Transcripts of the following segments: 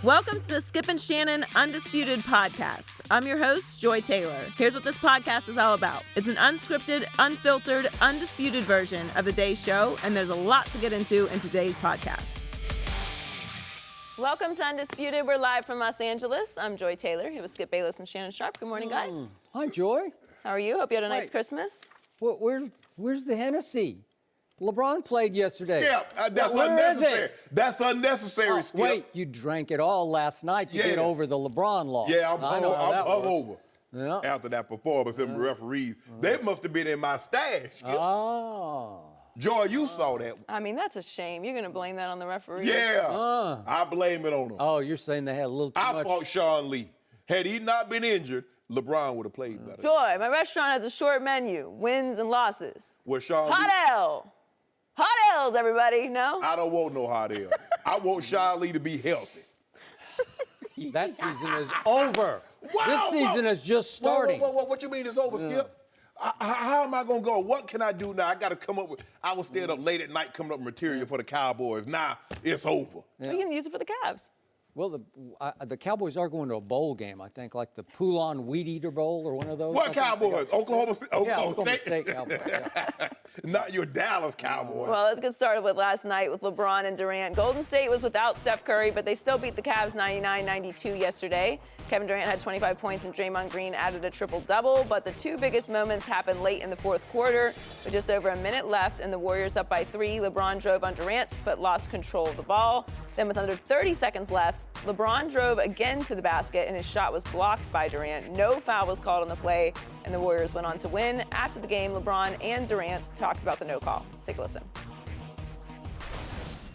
Welcome to the Skip and Shannon Undisputed podcast. I'm your host, Joy Taylor. Here's what this podcast is all about. It's an unscripted, unfiltered, undisputed version of the day's show, and there's a lot to get into in today's podcast. Welcome to Undisputed. We're live from Los Angeles. I'm Joy Taylor, here with Skip Bayless and Shannon Sharpe. Good morning, guys. Hi, Joy. How are you? Hope you had a nice Christmas. Where's the Hennessy? LeBron played yesterday. Skip, that's unnecessary. That's unnecessary, Skip. Wait, you drank it all last night to get over the LeBron loss. Yeah, I'm over. Yeah. After that performance, them referees, they must have been in my stash, Skip. Oh. Joy, you saw that. I mean, that's a shame. You're going to blame that on the referees? Yeah, I blame it on them. Oh, you're saying they had a little too much. I fought Sean Lee. Had he not been injured, LeBron would have played better. Joy, my restaurant has a short menu, wins and losses. With Sean Hot Lee, L. Hot L's, everybody, no? I don't want no hot L. I want Sean Lee to be healthy. That season is over. Wow, This season is just starting. What you mean it's over, Skip? How am I going to go? What can I do now? I got to come up with, I was staying up late at night coming up with material for the Cowboys. Now it's over. We can use it for the Cavs. Well, the Cowboys are going to a bowl game, I think, like the Poulon Wheat Eater Bowl or one of those. What Cowboys? Oklahoma State Cowboys. Yeah. Not your Dallas Cowboys. Well, let's get started with last night with LeBron and Durant. Golden State was without Steph Curry, but they still beat the Cavs 99-92 yesterday. Kevin Durant had 25 points and Draymond Green added a triple-double, but the two biggest moments happened late in the fourth quarter. With just over a minute left and the Warriors up by 3, LeBron drove on Durant but lost control of the ball. Then with under 30 seconds left, LeBron drove again to the basket and his shot was blocked by Durant. No foul was called on the play and the Warriors went on to win. After the game, LeBron and Durant talked about the no call. Let's take a listen.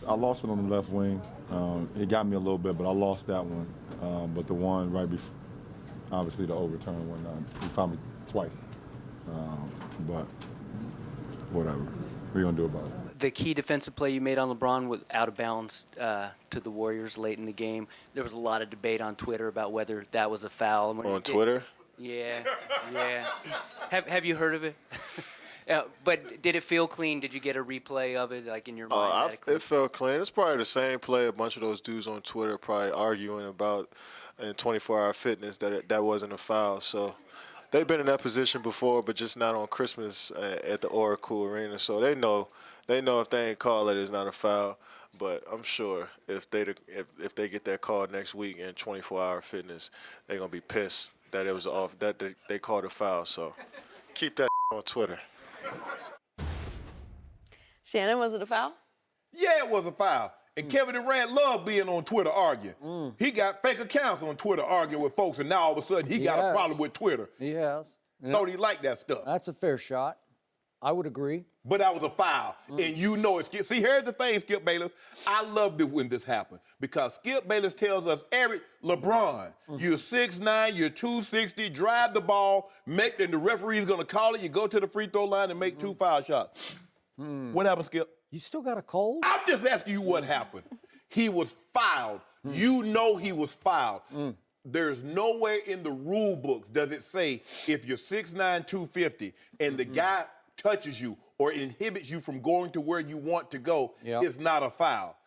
I lost it on the left wing. It got me a little bit, but I lost that one. But the one right before, obviously the overturn one, he found me twice. But whatever, we're gonna do about it. The key defensive play you made on LeBron was out of bounds to the Warriors late in the game. There was a lot of debate on Twitter about whether that was a foul. On Twitter? Yeah. Have you heard of it? But did it feel clean? Did you get a replay of it, like in your mind? It felt clean. It's probably the same play a bunch of those dudes on Twitter probably arguing about in 24-hour fitness that wasn't a foul. So they've been in that position before, but just not on Christmas at the Oracle Arena. So they know if they ain't call it, it's not a foul. But I'm sure if they get that call next week in 24-hour fitness, they're gonna be pissed that it was off, that they called a foul. So keep that on Twitter. Shannon, was it a foul? Yeah, it was a foul. And Kevin Durant loved being on Twitter arguing. He got fake accounts on Twitter arguing with folks, and now all of a sudden he got a problem with Twitter. He has. Thought he liked that stuff. That's a fair shot. I would agree. But that was a foul. And you know it, Skip. See, here's the thing, Skip Bayless. I loved it when this happened because Skip Bayless tells us LeBron, you're 6'9", you're 260, drive the ball, and the referee's going to call it. You go to the free throw line and make 2 foul shots. What happened, Skip? You still got a cold? I'm just asking you what happened. He was fouled. You know he was fouled. There's nowhere in the rule books does it say if you're 6'9", 250, and the guy touches you or inhibits you from going to where you want to go, it's not a foul.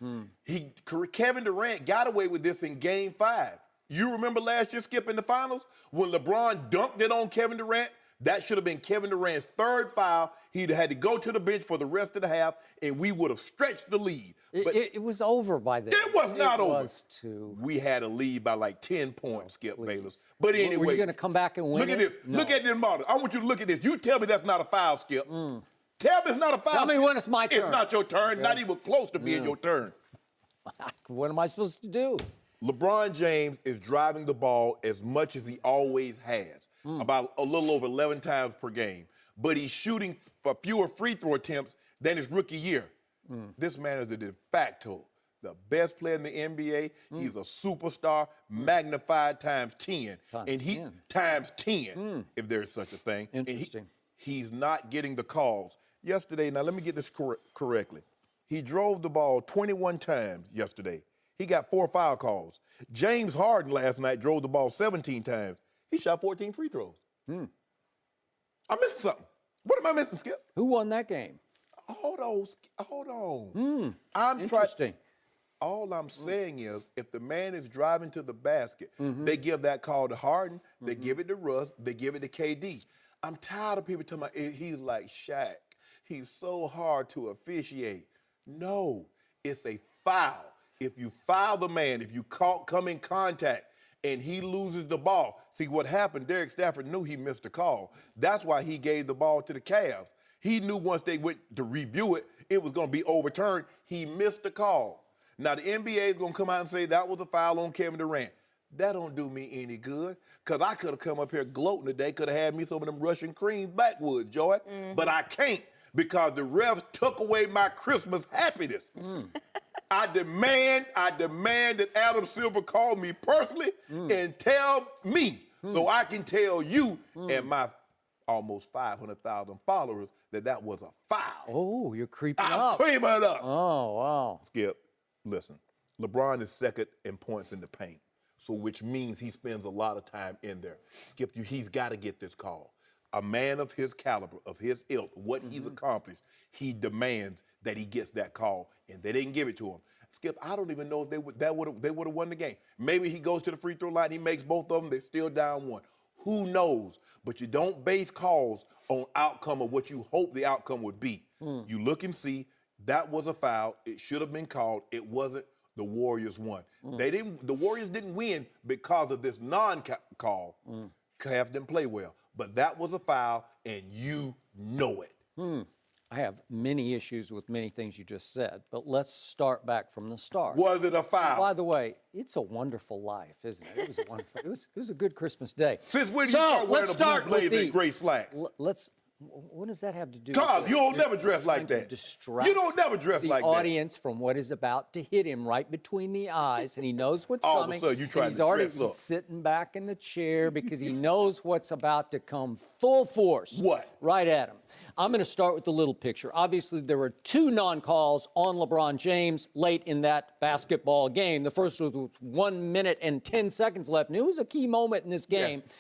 Kevin Durant got away with this in Game 5. You remember last year, Skip, in the finals? When LeBron dunked it on Kevin Durant? That should have been Kevin Durant's third foul. He'd had to go to the bench for the rest of the half, and we would have stretched the lead. But it was over by then. It was not over. It was too. We had a lead by like 10 points, Skip Bayless. But anyway. Were you going to come back and win Look at this. No. Look at this model. I want you to look at this. You tell me that's not a foul, Skip. Tell me it's not a foul. Tell me when it's my turn. It's not your turn. Not even close to being your turn. What am I supposed to do? LeBron James is driving the ball as much as he always has, about a little over 11 times per game. But he's shooting for fewer free throw attempts than his rookie year. This man is a de facto, the best player in the NBA. He's a superstar, magnified times 10. Times 10, if there's such a thing. Interesting. And he's not getting the calls. Yesterday, now let me get this correctly. He drove the ball 21 times yesterday. He got 4 foul calls. James Harden last night drove the ball 17 times. He shot 14 free throws. I'm missing something. What am I missing, Skip? Who won that game? Hold on. Interesting. All I'm saying is, if the man is driving to the basket, they give that call to Harden, they give it to Russ, they give it to KD. I'm tired of people talking about he's like Shaq. He's so hard to officiate. No, it's a foul. If you foul the man, if you come in contact and he loses the ball, see what happened, Derek Stafford knew he missed the call. That's why he gave the ball to the Cavs. He knew once they went to review it, it was going to be overturned. He missed the call. Now, the NBA is going to come out and say that was a foul on Kevin Durant. That don't do me any good, because I could have come up here gloating today, could have had me some of them Russian creams backwoods, Joy, but I can't, because the refs took away my Christmas happiness. I demand that Adam Silver call me personally and tell me so I can tell you and my almost 500,000 followers that was a foul. Oh, you're creeping I'm up. creeping it up. Oh, wow. Skip, listen, LeBron is second in points in the paint, so which means he spends a lot of time in there. Skip, he's got to get this call. A man of his caliber, of his ilk, what he's accomplished, he demands that he gets that call, and they didn't give it to him. Skip, I don't even know if they would have won the game. Maybe he goes to the free throw line, he makes both of them, they're still down one. Who knows? But you don't base calls on outcome of what you hope the outcome would be. You look and see, that was a foul. It should have been called. It wasn't. The Warriors won. The Warriors didn't win because of this non-call. Cavs didn't play well. But that was a foul, and you know it. I have many issues with many things you just said, but let's start back from the start. Was it a foul? By the way, it's a wonderful life, isn't it? It was a wonderful. It was a good Christmas day. Since when did you start wearing the blue blazer and gray slacks? What does that have to do? Cause with you don't never dress like that. You don't never dress like that. The audience from what is about to hit him right between the eyes, and he knows what's All coming. of a sudden, you trying he's to already dress up. sitting back in the chair because he knows what's about to come full force. What? Right at him. I'm going to start with the little picture. Obviously, there were two non-calls on LeBron James late in that basketball game. The first was with 1 minute and 10 seconds left, and it was a key moment in this game. Yes.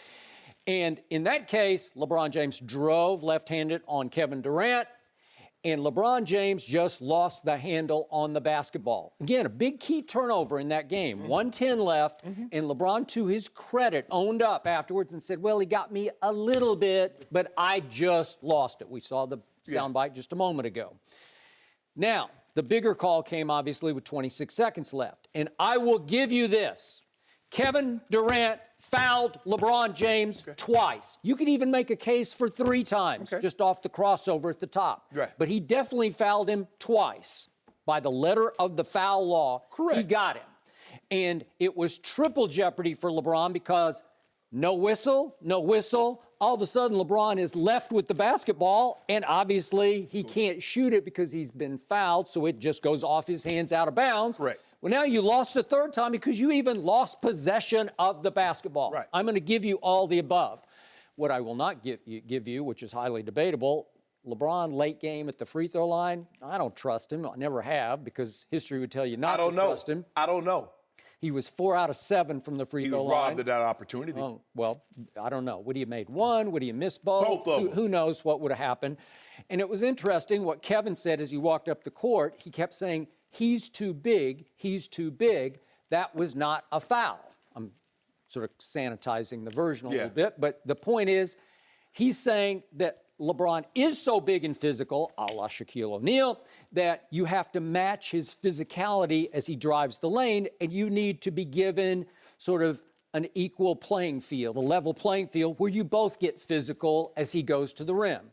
And in that case, LeBron James drove left-handed on Kevin Durant, and LeBron James just lost the handle on the basketball. Again, a big key turnover in that game. 1:10 left, and LeBron, to his credit, owned up afterwards and said, well, he got me a little bit, but I just lost it. We saw the soundbite just a moment ago. Now, the bigger call came, obviously, with 26 seconds left. And I will give you this. Kevin Durant fouled LeBron James twice. You could even make a case for 3 times, just off the crossover at the top. Right. But he definitely fouled him twice. By the letter of the foul law, he got him. And it was triple jeopardy for LeBron because no whistle, no whistle. All of a sudden, LeBron is left with the basketball, and obviously he can't shoot it because he's been fouled, so it just goes off his hands out of bounds. Right. Well, now you lost a third time because you even lost possession of the basketball. Right. I'm going to give you all the above. What I will not give you, which is highly debatable, LeBron late game at the free throw line, I don't trust him. I never have, because history would tell you not to trust him. I don't know. He was 4 out of 7 from the free throw line. He was robbed of that opportunity. Oh, well, I don't know. Would he have made one? Would he have missed both? Both of them. Who knows what would have happened? And it was interesting what Kevin said as he walked up the court. He kept saying, he's too big, he's too big. That was not a foul. I'm sort of sanitizing the version a little bit, but the point is, he's saying that LeBron is so big and physical, a la Shaquille O'Neal, that you have to match his physicality as he drives the lane, and you need to be given sort of an equal playing field, a level playing field, where you both get physical as he goes to the rim.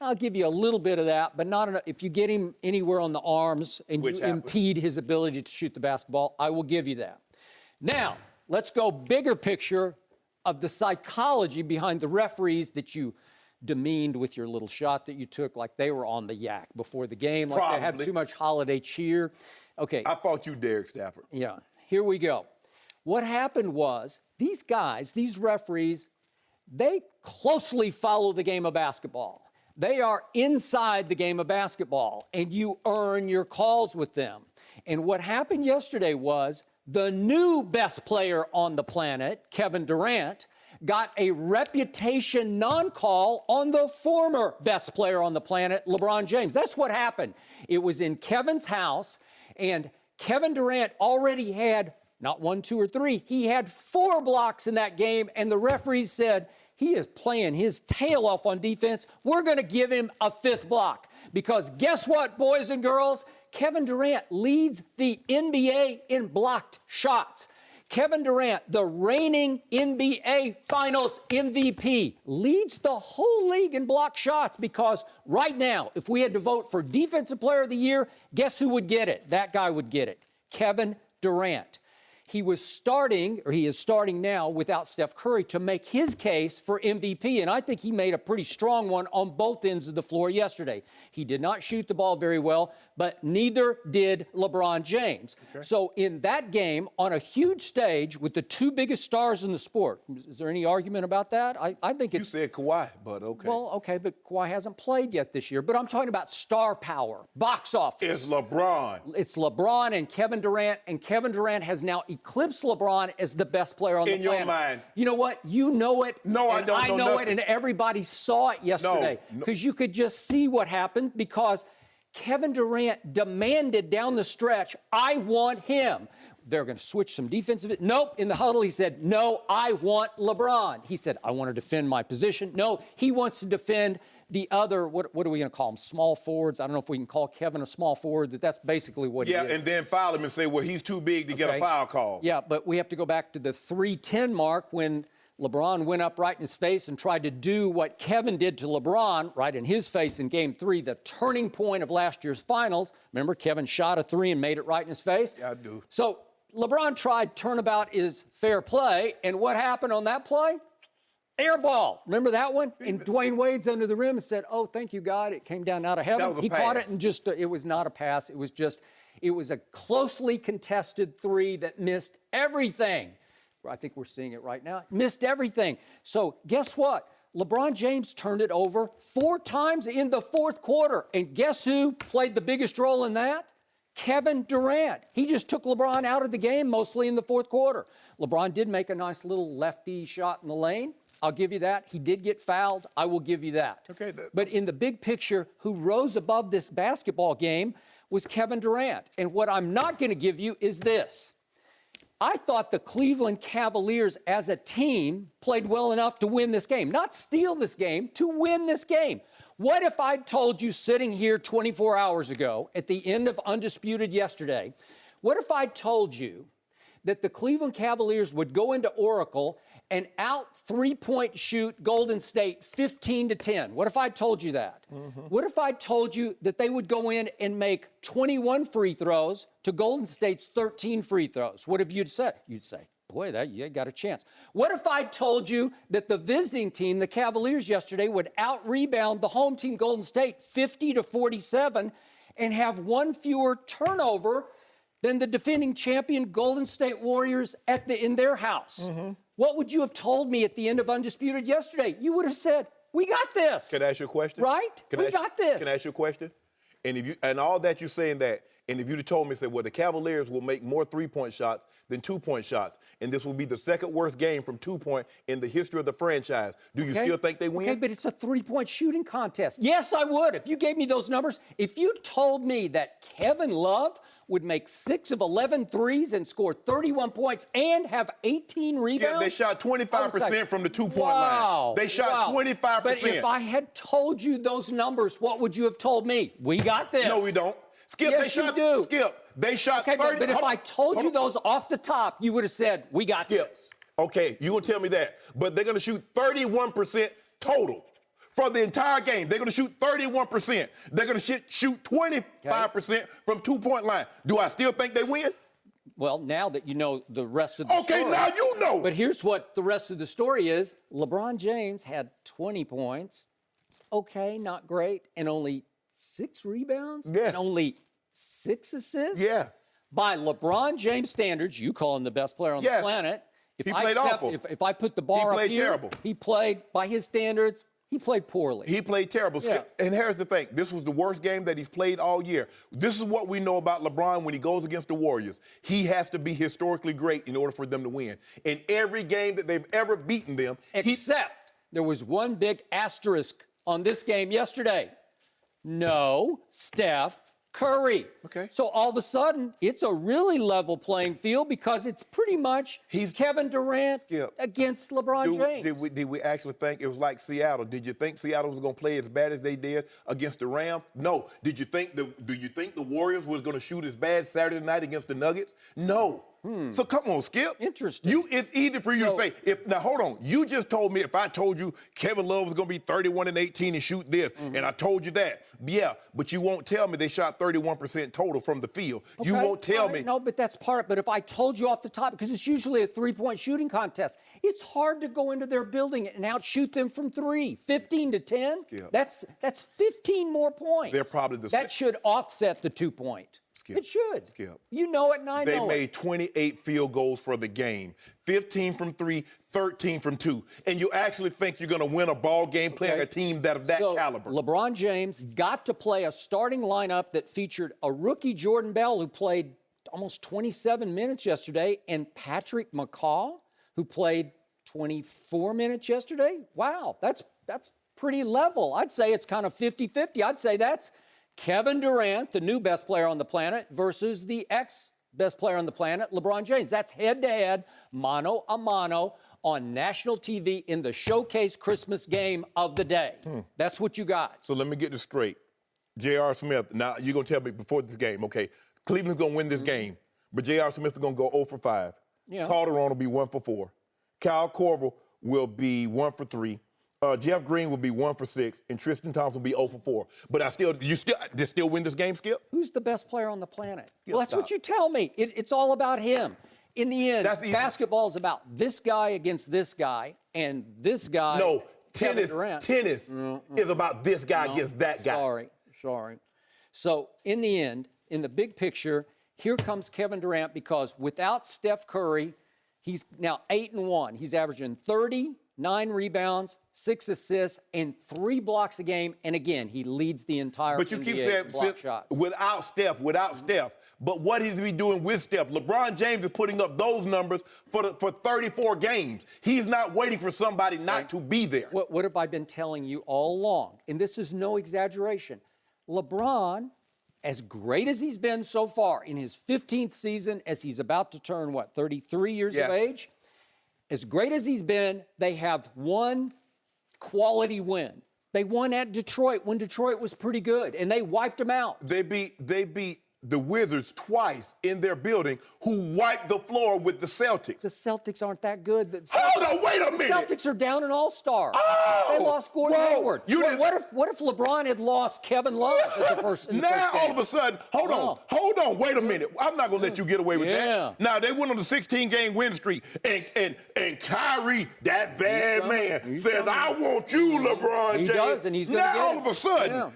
I'll give you a little bit of that, but not enough. If you get him anywhere on the arms and you impede his ability to shoot the basketball, I will give you that. Now, let's go bigger picture of the psychology behind the referees that you demeaned with your little shot that you took, like they were on the yak before the game, like they had too much holiday cheer. Okay. I fought you, Derek Stafford. Yeah, here we go. What happened was, these guys, these referees, they closely follow the game of basketball. They are inside the game of basketball, and you earn your calls with them. And what happened yesterday was the new best player on the planet, Kevin Durant, got a reputation non-call on the former best player on the planet, LeBron James. That's what happened. It was in Kevin's house, and Kevin Durant already had not 1, 2, or 3. He had 4 blocks in that game, and the referees said, he is playing his tail off on defense. We're going to give him a 5th block. Because guess what, boys and girls? Kevin Durant leads the NBA in blocked shots. Kevin Durant, the reigning NBA Finals MVP, leads the whole league in blocked shots because right now, if we had to vote for Defensive Player of the Year, guess who would get it? That guy would get it, Kevin Durant. He is starting now without Steph Curry to make his case for MVP, and I think he made a pretty strong one on both ends of the floor yesterday. He did not shoot the ball very well, but neither did LeBron James. Okay. So in that game, on a huge stage with the 2 biggest stars in the sport, is there any argument about that? I think it's... You said Kawhi, but okay. Well, okay, but Kawhi hasn't played yet this year. But I'm talking about star power, box office. It's LeBron. It's LeBron and Kevin Durant has now eclipsed LeBron as the best player on the planet. In your mind. You know what? You know it. No, I don't I know it, and everybody saw it yesterday. Because you could just see what happened because Kevin Durant demanded down the stretch, I want him. They're going to switch some defensive. Nope. In the huddle, he said, no, I want LeBron. He said, I want to defend my position. No, he wants to defend the other, what are we going to call them, small forwards? I don't know if we can call Kevin a small forward, but that's basically what he is. Yeah, and then foul him and say, well, he's too big to get a foul call. Yeah, but we have to go back to the 3:10 mark when LeBron went up right in his face and tried to do what Kevin did to LeBron right in his face in Game 3, the turning point of last year's finals. Remember, Kevin shot a 3 and made it right in his face? Yeah, I do. So LeBron tried turnabout is fair play, and what happened on that play? Air ball. Remember that one? And Dwayne Wade's under the rim and said, oh, thank you, God. It came down out of heaven. He caught it and just, it was not a pass. It was a closely contested 3 that missed everything. I think we're seeing it right now. Missed everything. So guess what? LeBron James turned it over 4 times in the 4th quarter. And guess who played the biggest role in that? Kevin Durant. He just took LeBron out of the game mostly in the 4th quarter. LeBron did make a nice little lefty shot in the lane. I'll give you that. He did get fouled. I will give you that. Okay. But in the big picture, who rose above this basketball game was Kevin Durant. And what I'm not going to give you is this. I thought the Cleveland Cavaliers as a team played well enough to win this game. Not steal this game, to win this game. What if I told you sitting here 24 hours ago at the end of Undisputed yesterday, what if I told you that the Cleveland Cavaliers would go into Oracle and out 3-point shoot Golden State 15-10. What if I told you that? Mm-hmm. What if I told you that they would go in and make 21 free throws to Golden State's 13 free throws? What have you said? You'd say, boy, you got a chance. What if I told you that the visiting team, the Cavaliers yesterday, would out-rebound the home team Golden State 50-47 and have 1 fewer turnover than the defending champion Golden State Warriors in their house? Mm-hmm. What would you have told me at the end of Undisputed yesterday? You would have said, we got this. Can I ask you a question? Right? We got this. Can I ask you a question? And all that you're saying that, and if you'd have told me, said, well, the Cavaliers will make more 3-point shots than 2-point shots, and this will be the 2nd worst game from 2-point in the history of the franchise, do you still think they win? Okay, but it's a 3-point shooting contest. Yes, I would. If you gave me those numbers, if you told me that Kevin Love would make 6 of 11 threes and score 31 points and have 18 rebounds. Yeah, they shot 25% from the 2-point line. They shot 25%. But if I had told you those numbers, what would you have told me? We got this. No, we don't. Skip, yes, you do. Skip, they shot 30. But if I told you those off the top, you would have said, we got this. Okay, you're going to tell me that. But they're going to shoot 31% total. For the entire game, they're going to shoot 31%. They're going to shoot 25% from 2-point line. Do I still think they win? Well, now that you know the rest of the story. Okay, now you know. But here's what the rest of the story is. LeBron James had 20 points. Okay, not great. And only 6 rebounds? Yes. And only 6 assists? Yeah. By LeBron James standards, you call him the best player on the planet. He played awful. If I put the bar up here, terrible. He played, by his standards, he played poorly. He played terrible. Yeah. And here's the thing. This was the worst game that he's played all year. This is what we know about LeBron when he goes against the Warriors. He has to be historically great in order for them to win. In every game that they've ever beaten them. Except there was one big asterisk on this game yesterday. No, Steph Curry. Okay. So all of a sudden, it's a really level playing field because it's pretty much Kevin Durant Skip, against LeBron James. Did we actually think it was like Seattle? Did you think Seattle was going to play as bad as they did against the Rams? No. Do you think the Warriors was going to shoot as bad Saturday night against the Nuggets? No. So come on, Skip. Interesting. It's easy for you to say. Now hold on. You just told me if I told you Kevin Love was going to be 31-18 and shoot this, and I told you that. Yeah, but you won't tell me they shot 31% total from the field. Okay. You won't tell me. No, but that's part. But if I told you off the top, because it's usually a three-point shooting contest, it's hard to go into their building and outshoot them from three. 15-10. Skip. That's 15 more points. They're probably that should offset the 2-point. Skip. It should. Skip. You know it, and I know it. They made 28 field goals for the game, 15 from 3, 13 from 2. And you actually think you're going to win a ball game playing a team of that caliber. LeBron James got to play a starting lineup that featured a rookie Jordan Bell who played almost 27 minutes yesterday, and Patrick McCaw who played 24 minutes yesterday. Wow, that's pretty level. I'd say it's kind of 50-50. I'd say that's Kevin Durant, the new best player on the planet, versus the ex-best player on the planet, LeBron James. That's head-to-head, mano a mano, on national TV in the showcase Christmas game of the day. That's what you got. So let me get this straight. J.R. Smith, now you're going to tell me before this game, okay, Cleveland's going to win this game, but J.R. Smith is going to go 0 for 5. Yeah. Calderon will be 1 for 4. Kyle Korver will be 1 for 3. Jeff Green will be 1 for 6, and Tristan Thompson will be 0 for 4. But you still win this game, Skip? Who's the best player on the planet? Skip, Well, that's what you tell me. It's all about him. In the end, basketball is about this guy against this guy, and this guy. No, Kevin Durant. tennis is about this guy against that guy. Sorry. So in the end, in the big picture, here comes Kevin Durant because without Steph Curry, he's now 8-1. He's averaging 39 rebounds, 6 assists, and 3 blocks a game. And again, he leads the entire But you NBA keep saying block shots. without Steph. But what is he doing with Steph? LeBron James is putting up those numbers for 34 games. He's not waiting for somebody not to be there. What have I been telling you all along? And this is no exaggeration. LeBron, as great as he's been so far in his 15th season, as he's about to turn, 33 years of age? As great as he's been, they have one quality win. They won at Detroit when Detroit was pretty good, and they wiped them out. They beat the Wizards twice in their building, who wiped the floor with the Celtics. The Celtics aren't that good. Hold on, wait a minute. The Celtics are down an all-star. Oh, they lost Gordon Hayward. What if LeBron had lost Kevin Love at the first game? All of a sudden, hold on, wait a minute. I'm not gonna let you get away with that. Now they went on the 16-game win streak, and Kyrie, that bad man, says, "I want you, LeBron James." He does, and he's gonna get it. Now all of a sudden,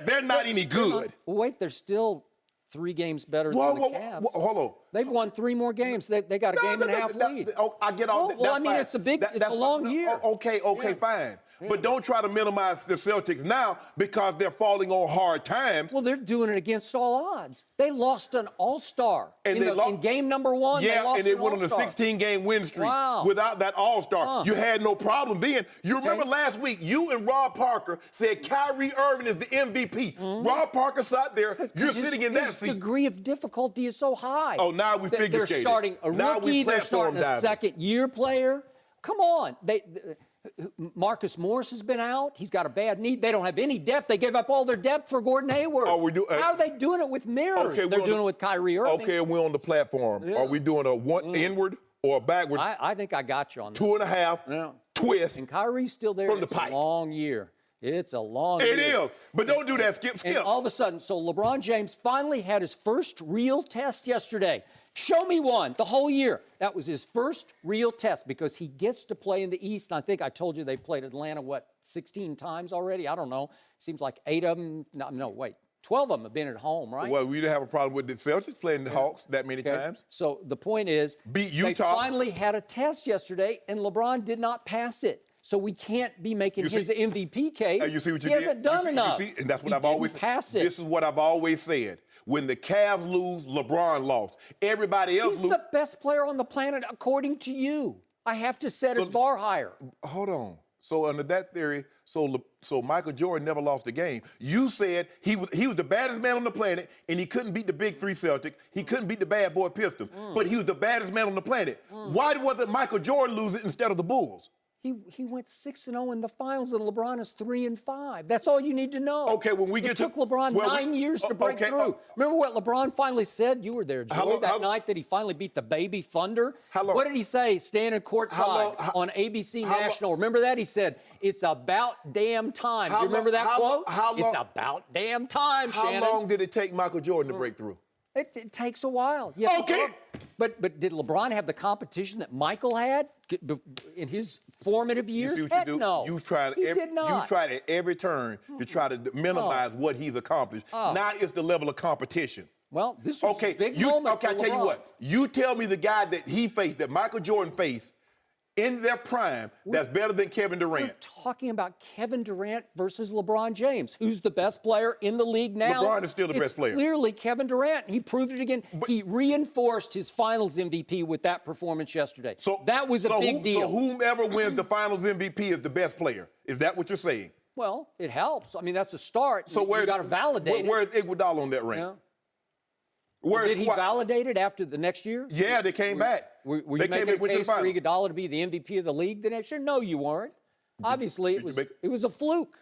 they're not any good. Wait, they're still 3 games better than the Cavs. Hold on. They've won 3 more games. They got a game and a half lead. I get all that. Well, I mean, it's a long year. Okay, fine. Yeah. But don't try to minimize the Celtics now because they're falling on hard times. Well, they're doing it against all odds. They lost an all-star in game number 1. Yeah, and they went on a 16-game win streak without that all-star. You had no problem then. You remember last week, you and Rob Parker said Kyrie Irving is the MVP. Rob Parker sat there. You're sitting in that seat. His degree of difficulty is so high. Oh, now we figure They're starting a rookie. They're starting a second-year player. Come on. Marcus Morris has been out. He's got a bad knee. They don't have any depth. They gave up all their depth for Gordon Hayward. How are they doing it with mirrors? They're doing it with Kyrie Irving. Okay, we're on the platform. Yeah. Are we doing a inward or a backward? I think I got you on that. 2.5 twist. And Kyrie's still there. From the pipe. It's a long year. It's a long year. It is. But don't do that, Skip. And all of a sudden, so LeBron James finally had his first real test yesterday. Show me one the whole year. That was his first real test because he gets to play in the East. And I think I told you they've played Atlanta, 16 times already? I don't know. Seems like 8 of them. No, wait. 12 of them have been at home, right? Well, we didn't have a problem with the Celtics playing the Hawks that many times. So the point is, beat Utah. They finally had a test yesterday, and LeBron did not pass it. So we can't be making his MVP case. You see what you he did? hasn't done enough. You see, and that's what I've always said. This is what I've always said. When the Cavs lose, LeBron lost. Everybody else lose. He's the best player on the planet, according to you. I have to set his bar higher. Hold on. So under that theory, so Michael Jordan never lost a game. You said he was the baddest man on the planet, and he couldn't beat the big three Celtics. He couldn't beat the bad boy Pistons, but he was the baddest man on the planet. Why wasn't Michael Jordan losing instead of the Bulls? He went 6-0 in the finals, and LeBron is 3-5. That's all you need to know. Okay, when we it took LeBron 9 years to break through. Remember what LeBron finally said? You were there, Joey, that night that he finally beat the baby Thunder. What did he say? Standing courtside on ABC National. Remember that? He said, "It's about damn time." Do you remember that quote? It's about damn time, Shannon. How long did it take Michael Jordan to break through? It takes a while. Okay. But did LeBron have the competition that Michael had in his formative years? You see what Heck you do? no. You tried at every turn to try to minimize what he's accomplished. Now it's the level of competition. Well, this was a big moment Okay, for I tell you LeBron. what. You tell me the guy that he faced, that Michael Jordan faced, in their prime, that's better than Kevin Durant. We're talking about Kevin Durant versus LeBron James. Who's the best player in the league now? LeBron is still the best player. Clearly Kevin Durant. He proved it again. He reinforced his Finals MVP with that performance yesterday. So that was a big deal. So whomever wins the Finals MVP is the best player. Is that what you're saying? Well, it helps. I mean, that's a start. So you got to validate it. Where's Iguodala on that rank? Yeah. Did he validate it after the next year? Yeah, they came back. Were you making a case for Iguodala to be the MVP of the league the next year? No, you weren't. Obviously, it was a fluke.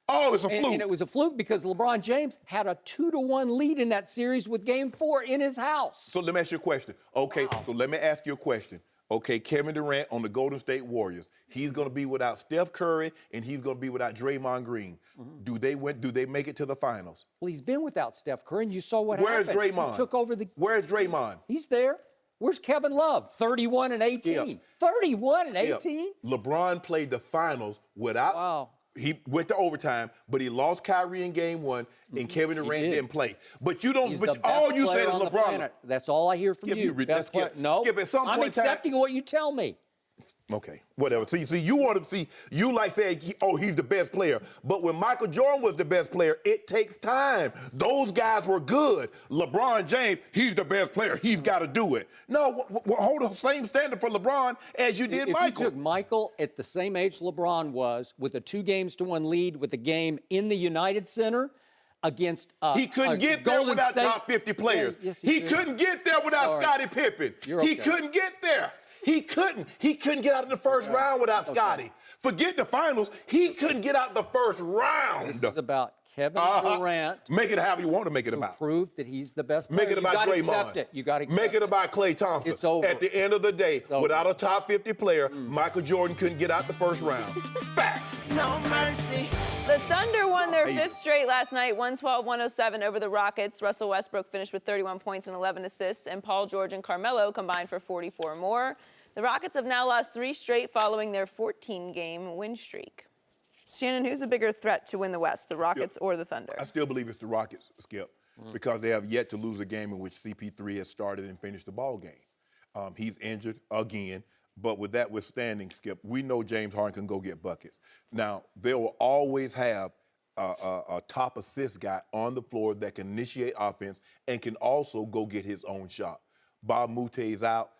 Oh, it's a fluke. And it was a fluke because LeBron James had a 2-1 lead in that series with Game 4 in his house. So let me ask you a question. Okay, so let me ask you a question. Okay, Kevin Durant on the Golden State Warriors. He's going to be without Steph Curry, and he's going to be without Draymond Green. Do they win? Do they make it to the finals? Well, he's been without Steph Curry, and you saw what happened. Where's Draymond? He took over the. Where's Draymond? He's there. Where's Kevin Love? 31 and 18. 31 and 18. LeBron played the finals without. Wow. He went to overtime, but he lost Kyrie in Game 1, and Kevin Durant didn't play. But you don't. But all you said is LeBron. That's all I hear from you. No, Skip, at some I'm point accepting what you tell me. Okay, whatever. See, you want to see, you like saying, oh, he's the best player. But when Michael Jordan was the best player, it takes time. Those guys were good. LeBron James, he's the best player. He's got to do it. No, hold the same standard for LeBron as you did Michael. If you took Michael at the same age LeBron was, with a 2-1 lead with a game in the United Center against he couldn't get there Golden without State. top 50 players. Yes, he couldn't get there without Scottie Pippen. He couldn't get there. He couldn't get out of the first round without Scottie. Forget the finals. He couldn't get out the first round. This is about Kevin Durant. Make it however you want to make it about. Proved that he's the best player. Make it about Draymond. Accept it. You got to accept Make it about Klay Thompson. It's over. At the end of the day, without a top 50 player, Michael Jordan couldn't get out the first round. Fact. No mercy. The Thunder won their fifth straight last night, 112-107 over the Rockets. Russell Westbrook finished with 31 points and 11 assists, and Paul George and Carmelo combined for 44 more. The Rockets have now lost 3 straight following their 14-game win streak. Shannon, who's a bigger threat to win the West, the Rockets or the Thunder? I still believe it's the Rockets, Skip, because they have yet to lose a game in which CP3 has started and finished the ball game. He's injured again, but with that withstanding, Skip, we know James Harden can go get buckets. Now, they will always have a top assist guy on the floor that can initiate offense and can also go get his own shot. Bob Moute's out.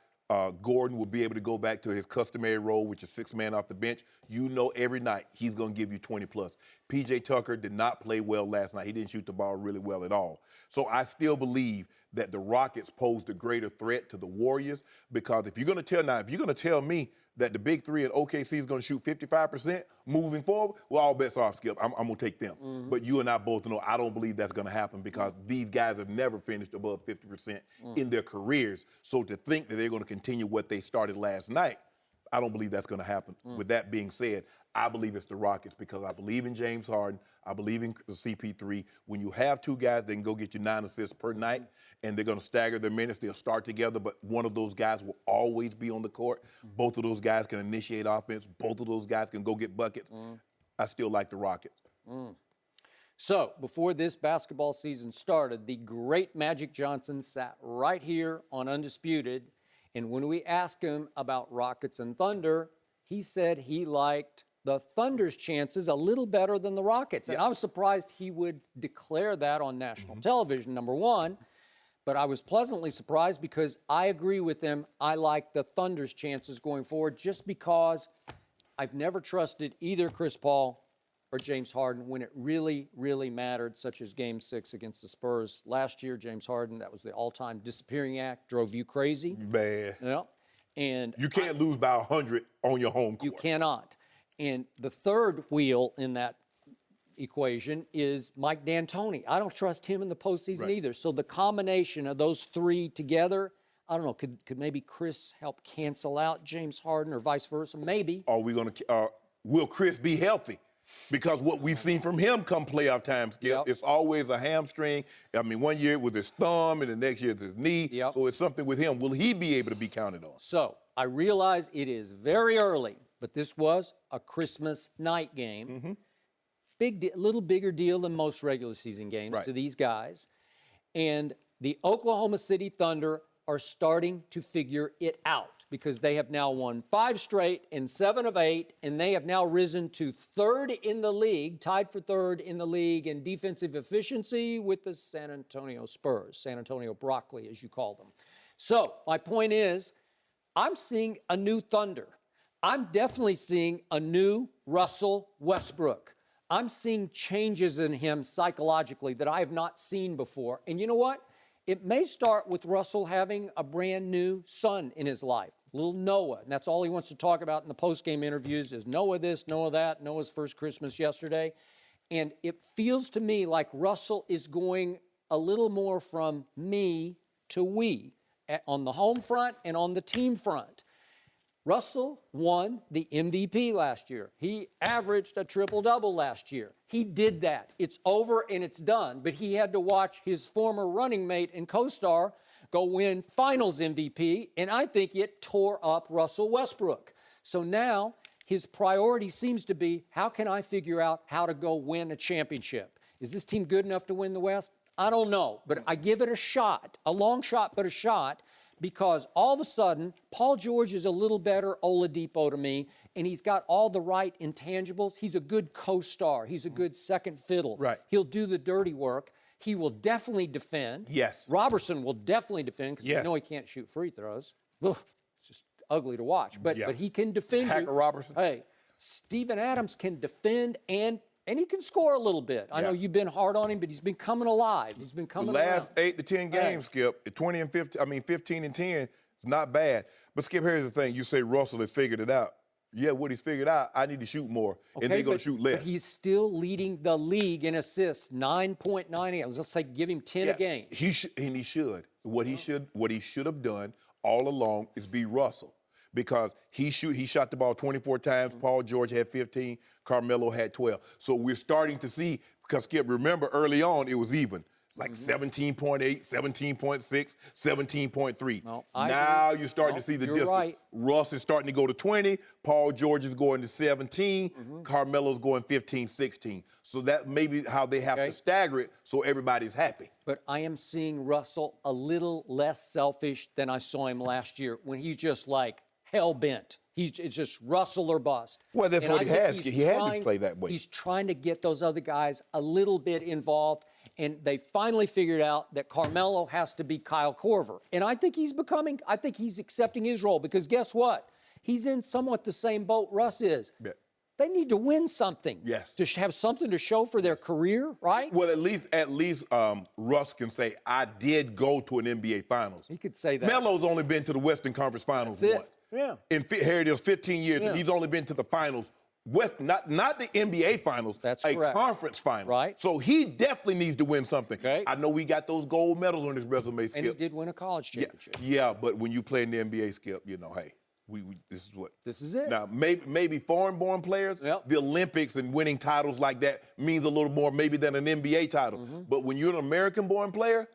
Gordon will be able to go back to his customary role, which is 6 man off the bench. You know every night he's going to give you 20 plus. P.J. Tucker did not play well last night. He didn't shoot the ball really well at all. So I still believe that the Rockets posed a greater threat to the Warriors, because if you're going to tell me that the big three in OKC is going to shoot 55% moving forward, well, all bets are off, Skip. I'm going to take them. But you and I both know I don't believe that's going to happen, because these guys have never finished above 50% in their careers. So to think that they're going to continue what they started last night, I don't believe that's going to happen. With that being said, I believe it's the Rockets, because I believe in James Harden. I believe in CP3. When you have 2 guys that can go get you 9 assists per night, and they're going to stagger their minutes, they'll start together, but one of those guys will always be on the court. Both of those guys can initiate offense. Both of those guys can go get buckets. I still like the Rockets. So, before this basketball season started, the great Magic Johnson sat right here on Undisputed, and when we asked him about Rockets and Thunder, he said he liked the Thunder's chances a little better than the Rockets. And I was surprised he would declare that on national television, number one. But I was pleasantly surprised, because I agree with him. I like the Thunder's chances going forward, just because I've never trusted either Chris Paul or James Harden when it really, really mattered, such as Game 6 against the Spurs. Last year, James Harden, that was the all-time disappearing act, drove you crazy. Man. Yeah. And You can't lose by 100 on your home court. you cannot. And the third wheel in that equation is Mike D'Antoni. I don't trust him in the postseason either. So the combination of those three together, I don't know, could maybe Chris help cancel out James Harden or vice versa? Maybe. Are we going to, will Chris be healthy? Because what we've seen from him come playoff time, Skip, it's always a hamstring. I mean, one year it was his thumb, and the next year it's his knee. So it's something with him. Will he be able to be counted on? So I realize it is very early, but this was a Christmas night game. Little bigger deal than most regular season games to these guys. And the Oklahoma City Thunder are starting to figure it out because they have now won 5 straight and 7 of 8, and they have now risen to 3rd in the league, tied for 3rd in the league in defensive efficiency with the San Antonio Spurs, San Antonio Broccoli, as you call them. So my point is, I'm seeing a new Thunder. I'm definitely seeing a new Russell Westbrook. I'm seeing changes in him psychologically that I have not seen before. And you know what? It may start with Russell having a brand new son in his life, little Noah. And that's all he wants to talk about in the post-game interviews is Noah this, Noah that, Noah's first Christmas yesterday. And it feels to me like Russell is going a little more from me to we on the home front and on the team front. Russell won the MVP last year. He averaged a triple-double last year. He did that. It's over and it's done. But he had to watch his former running mate and co-star go win finals MVP, and I think it tore up Russell Westbrook. So now his priority seems to be, how can I figure out how to go win a championship? Is this team good enough to win the West? I don't know, but I give it a shot, a long shot, but a shot. Because all of a sudden, Paul George is a little better Oladipo to me, and he's got all the right intangibles. He's a good co-star. He's a good second fiddle. He'll do the dirty work. He will definitely defend. Robertson will definitely defend because we know he can't shoot free throws. Ugh, it's just ugly to watch. But he can defend. Hacker Robertson. Hey, Steven Adams can defend and he can score a little bit. I know you've been hard on him, but he's been coming alive. He's been coming the last around. 8 to 10 games, Skip, 20 and 15, 15 and 10 is not bad. But Skip, here's the thing. You say Russell has figured it out. Yeah, what he's figured out, I need to shoot more, and they're going to shoot less. But he's still leading the league in assists, 9.98. Let's say give him 10 a game. He should. What he should have done all along is be Russell. Because he shot the ball 24 times. Paul George had 15. Carmelo had 12. So we're starting to see, because Skip, remember early on it was even, like 17.8, 17.6, 17.3. Now you're starting to see the distance. Right. Russ is starting to go to 20. Paul George is going to 17. Carmelo's going 15, 16. So that may be how they have to stagger it so everybody's happy. But I am seeing Russell a little less selfish than I saw him last year when he's just like, hell-bent. It's just Russell or bust. Well, that's what he has. He had to play that way. He's trying to get those other guys a little bit involved, and they finally figured out that Carmelo has to be Kyle Korver. And I think he's accepting his role because guess what? He's in somewhat the same boat Russ is. They need to win something. To have something to show for their career, right? Well, at least Russ can say, I did go to an NBA Finals. He could say that. Melo's only been to the Western Conference Finals once. And here it is, 15 years, and he's only been to the finals. Not the NBA Finals, correct. Conference Final. Right. So he definitely needs to win something. I know we got those gold medals on his resume, Skip. And he did win a college championship. Yeah, but when you play in the NBA, Skip, you know, hey, this is what. This is it. Now, maybe foreign-born players, the Olympics and winning titles like that means a little more maybe than an NBA title. But when you're an American-born player,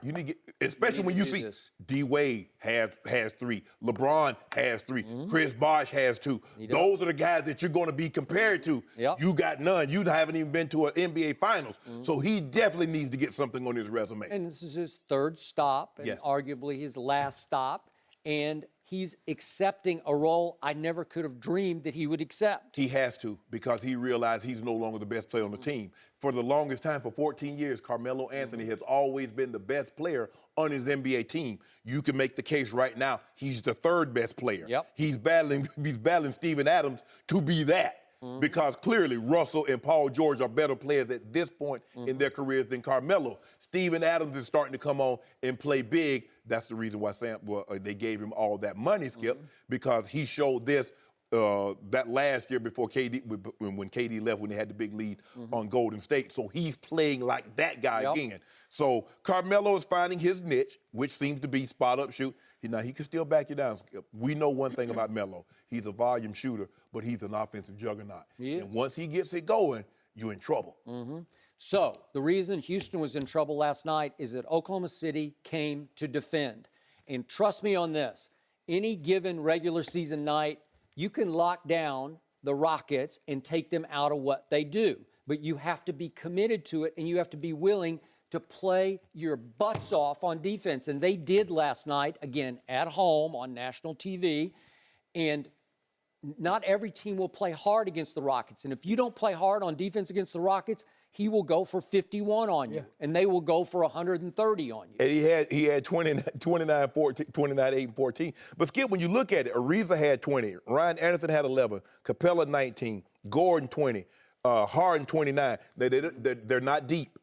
you need to get, especially when you see D-Wade has 3, LeBron has 3, Chris Bosh has 2. Those are the guys that you're going to be compared to. You got none. You haven't even been to an NBA Finals. So he definitely needs to get something on his resume. And this is his 3rd stop and arguably his last stop. And he's accepting a role I never could have dreamed that he would accept. He has to, because he realized he's no longer the best player on the team. For the longest time, for 14 years, Carmelo Anthony has always been the best player on his NBA team. You can make the case right now he's the third best player. Yep. He's battling Steven Adams to be that. Because clearly Russell and Paul George are better players at this point in their careers than Carmelo. Steven Adams is starting to come on and play big. That's the reason why they gave him all that money, Skip, because he showed this that last year before KD, when KD left, when they had the big lead on Golden State. So he's playing like that guy again. So Carmelo is finding his niche, which seems to be spot up shoot. Now, he can still back you down, Skip. We know one thing about Melo. He's a volume shooter, but he's an offensive juggernaut. And once he gets it going, you're in trouble. So the reason Houston was in trouble last night is that Oklahoma City came to defend. And trust me on this, any given regular season night, you can lock down the Rockets and take them out of what they do. But you have to be committed to it, and you have to be willing to play your butts off on defense. And they did last night, again, at home on national TV. And not every team will play hard against the Rockets. And if you don't play hard on defense against the Rockets, he will go for 51 on you, and they will go for 130 on you. And he had 29, 8, and 14. But Skip, when you look at it, Ariza had 20, Ryan Anderson had 11, Capella 19, Gordon 20, Harden 29. They're not deep.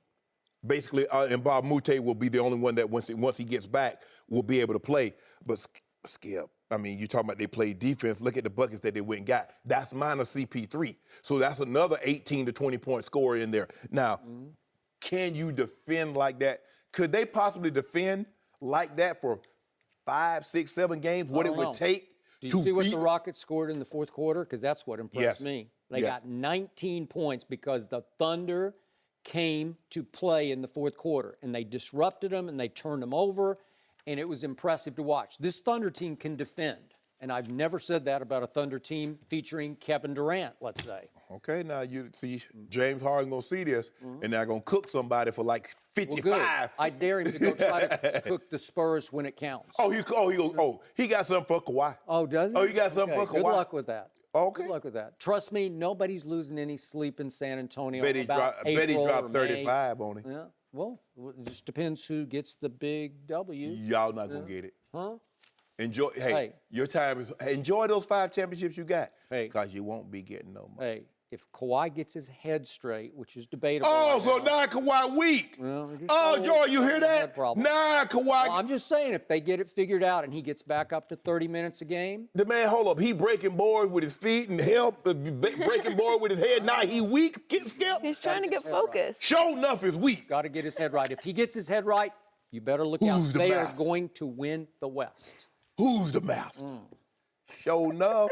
Basically, and Bob Moute will be the only one that once he gets back will be able to play. But Skip, I mean, you're talking about they played defense. Look at the buckets that they went and got. That's minus CP3. So that's another 18 to 20-point scorer in there. Now, can you defend like that? Could they possibly defend like that for 5, 6, 7 games? What it would take Did to you see what beat? the Rockets scored in the fourth quarter? Because that's what impressed me. They got 19 points because the Thunder came to play in the fourth quarter, and they disrupted them, and they turned them over, and it was impressive to watch. This Thunder team can defend, and I've never said that about a Thunder team featuring Kevin Durant, let's say. Okay, now you see James Harden gonna see this, and they're gonna cook somebody for like 55. Well, good. I dare him to go try to cook the Spurs when it counts. He got something for Kawhi. Oh, does he? Oh, he got something for Kawhi. Good luck with that. Okay. Good luck with that. Trust me, nobody's losing any sleep in San Antonio. Bet he about dropped 35 on him. Yeah. Well, it just depends who gets the big W. Y'all not gonna get it. Huh? Enjoy. Hey, your time is. Enjoy those 5 championships you got. Hey. Because you won't be getting no more. Hey, if Kawhi gets his head straight, which is debatable. Oh, so now Kawhi weak. Well, Joy, you hear that? Problem. Nah, Kawhi. Well, I'm just saying, if they get it figured out and he gets back up to 30 minutes a game. The man, hold up. He breaking boards with his feet and breaking board with his head. Now he weak, Skip. He's trying to get focused. Sure enough is weak. Got to get his head right. If he gets his head right, you better look out. Who's the They master? are going to win the West. Who's the master? Sure enough.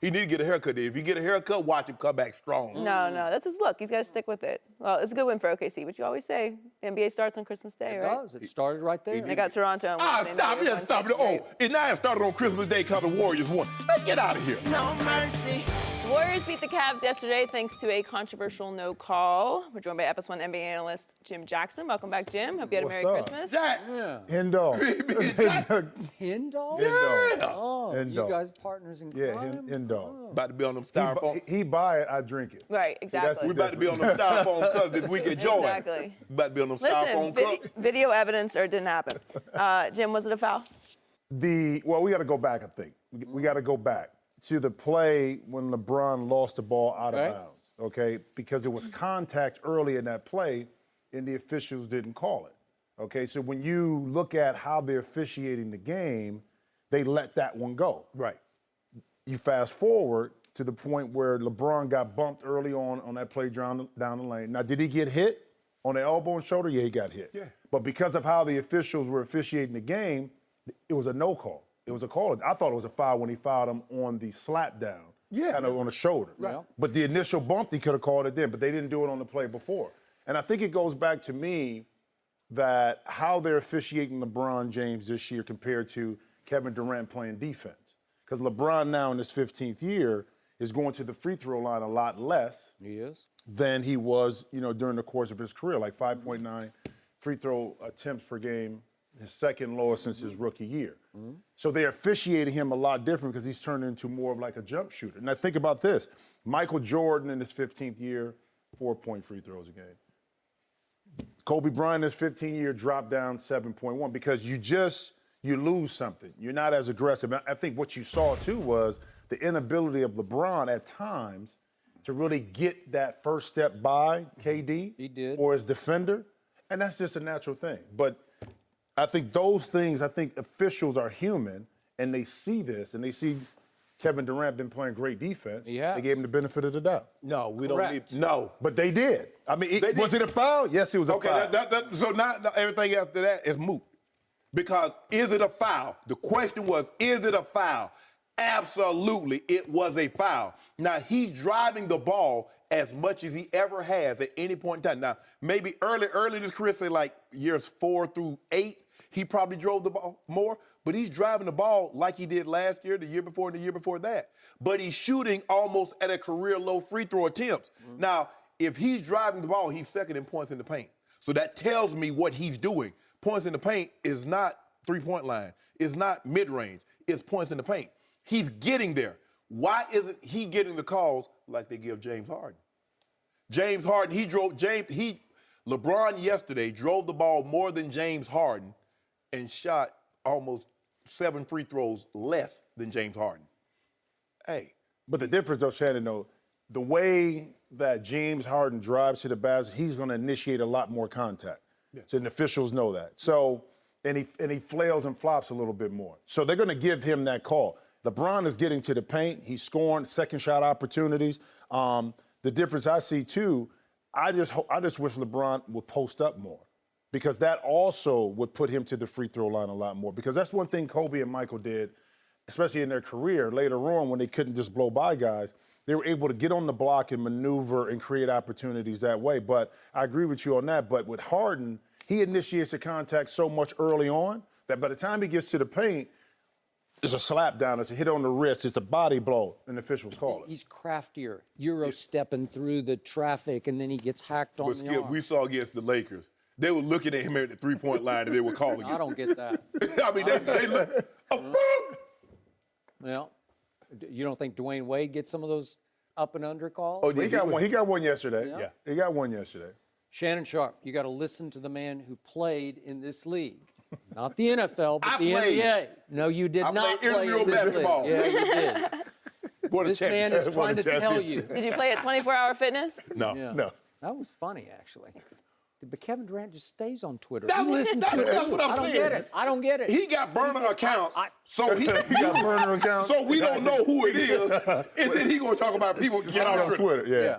He need to get a haircut. If you get a haircut, watch him come back strong. No, that's his look. He's got to stick with it. Well, it's a good win for OKC, but you always say NBA starts on Christmas Day, It right? does. It started right there. They got Toronto on Wednesday Stop night, it. Stop it. 1-6. And now it started on Christmas Day because the Warriors won. Let's get out of here. No mercy. Warriors beat the Cavs yesterday thanks to a controversial no call. We're joined by FS1 NBA analyst Jim Jackson. Welcome back, Jim. Hope you had a Merry Christmas. Jack. Hendo. Hendo? Yeah. Oh, Hendo. you guys partners in Yeah, crime? Hendo. About to be on them styrofoam. He buy it, I drink it. Right, exactly. We about to be on them styrofoam cups this week at Joy. Exactly. We about to be on them Listen, styrofoam cups. video evidence or it didn't happen. Jim, was it a foul? Well, we got to go back, I think. We got to go back to the play when LeBron lost the ball out of bounds, okay? Because it was contact early in that play, and the officials didn't call it, okay? So when you look at how they're officiating the game, they let that one go. Right. You fast forward to the point where LeBron got bumped early on that play down the lane. Now, did he get hit on the elbow and shoulder? Yeah, he got hit. Yeah. But because of how the officials were officiating the game, it was a no call. It was a call. I thought it was a foul when he fouled him on the slap down. Yeah. Kind of on the shoulder. Right. But the initial bump, he could have called it then, but they didn't do it on the play before. And I think it goes back to me that how they're officiating LeBron James this year compared to Kevin Durant playing defense. Because LeBron now in his 15th year is going to the free throw line a lot less He is. than he was, during the course of his career, like 5.9 free throw attempts per game, his second lowest since his rookie year. So they're officiating him a lot different because he's turned into more of like a jump shooter. Now think about this. Michael Jordan in his 15th year, 4-point free throws a game. Kobe Bryant's 15-year drop down 7.1 because you lose something. You're not as aggressive. I think what you saw, too, was the inability of LeBron at times to really get that first step by KD. He did. Or his defender, and that's just a natural thing. But I think those things, officials are human, and they see this, and they see Kevin Durant been playing great defense. Yeah. They gave him the benefit of the doubt. No, we Correct. don't need. No. But they did. I mean, was it a foul? Yes, it was a foul. Okay, so now everything after that is moot. Because is it a foul? The question was, is it a foul? Absolutely, it was a foul. Now, he's driving the ball as much as he ever has at any point in time. Now, maybe early in his career, say like years 4 through 8, he probably drove the ball more, but he's driving the ball like he did last year, the year before, and the year before that. But he's shooting almost at a career low free throw attempts. Mm-hmm. Now, if he's driving the ball, he's second in points in the paint. So that tells me what he's doing. Points in the paint is not three-point line. It's not mid-range. It's points in the paint. He's getting there. Why isn't he getting the calls like they give James Harden? James Harden, LeBron yesterday drove the ball more than James Harden and shot almost 7 free throws less than James Harden. Hey. But the difference, though, Shannon, the way that James Harden drives to the basket, he's going to initiate a lot more contact. Yeah. So the officials know that. So, and he flails and flops a little bit more. So they're going to give him that call. LeBron is getting to the paint. He's scoring second shot opportunities. The difference I see, too, I just wish LeBron would post up more because that also would put him to the free throw line a lot more because that's one thing Kobe and Michael did, especially in their career later on when they couldn't just blow by guys. They were able to get on the block and maneuver and create opportunities that way. But I agree with you on that. But with Harden, he initiates the contact so much early on that by the time he gets to the paint, it's a slap down, it's a hit on the wrist, it's a body blow, and the officials call it. He's craftier, Euro-stepping through the traffic, and then he gets hacked on the arm. We saw against the Lakers. They were looking at him at the three-point line, and they were calling it. I don't get that. I mean, they look. Well, you don't think Dwayne Wade gets some of those up and under calls? Oh, yeah, he got one yesterday. Yeah. He got one yesterday. Shannon Sharpe, you got to listen to the man who played in this league. Not the NFL, but the played. NBA. No, you did not play in this basketball. league. Yeah, you did. This man is trying to tell you. Did you play at 24-Hour Fitness? No. Yeah. No. That was funny, actually. But Kevin Durant just stays on Twitter. That's what I'm saying. I don't get it. He got burner accounts, so he got burner accounts. So we don't know who it is, and then he gonna talk about people get on Twitter. Yeah.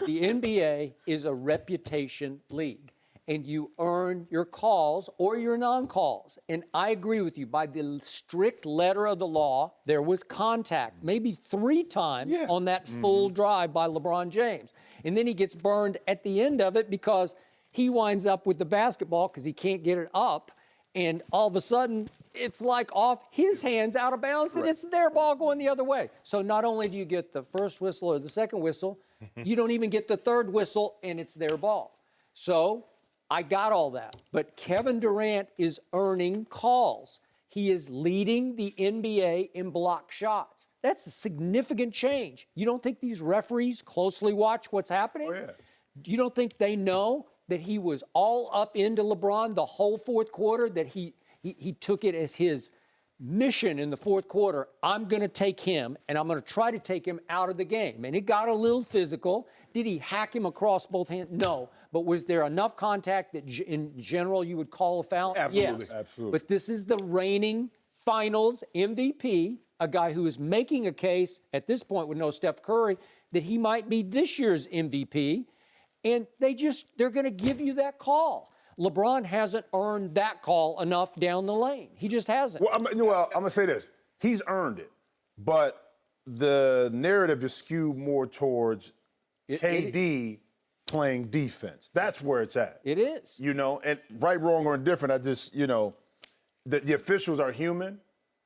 The NBA is a reputation league, and you earn your calls or your non-calls. And I agree with you. By the strict letter of the law, there was contact, maybe 3 times on that full drive by LeBron James. And then he gets burned at the end of it because he winds up with the basketball because he can't get it up. And all of a sudden, it's like off his hands, out of bounds, and it's their ball going the other way. So not only do you get the first whistle or the second whistle, you don't even get the third whistle, and it's their ball. So I got all that. But Kevin Durant is earning calls. He is leading the NBA in block shots. That's a significant change. You don't think these referees closely watch what's happening? Oh, yeah. You don't think they know that he was all up into LeBron the whole fourth quarter, that he took it as his mission in the fourth quarter? I'm going to take him, and I'm going to try to take him out of the game. And it got a little physical. Did he hack him across both hands? No. But was there enough contact that in general you would call a foul? Absolutely. Yes. Absolutely. But this is the reigning finals MVP, a guy who is making a case at this point with no Steph Curry that he might be this year's MVP. And they're going to give you that call. LeBron hasn't earned that call enough down the lane. He just hasn't. Well, I'm going to say this. He's earned it. But the narrative is skewed more towards KD playing defense. That's where it's at. It is. And right, wrong, or indifferent, the officials are human,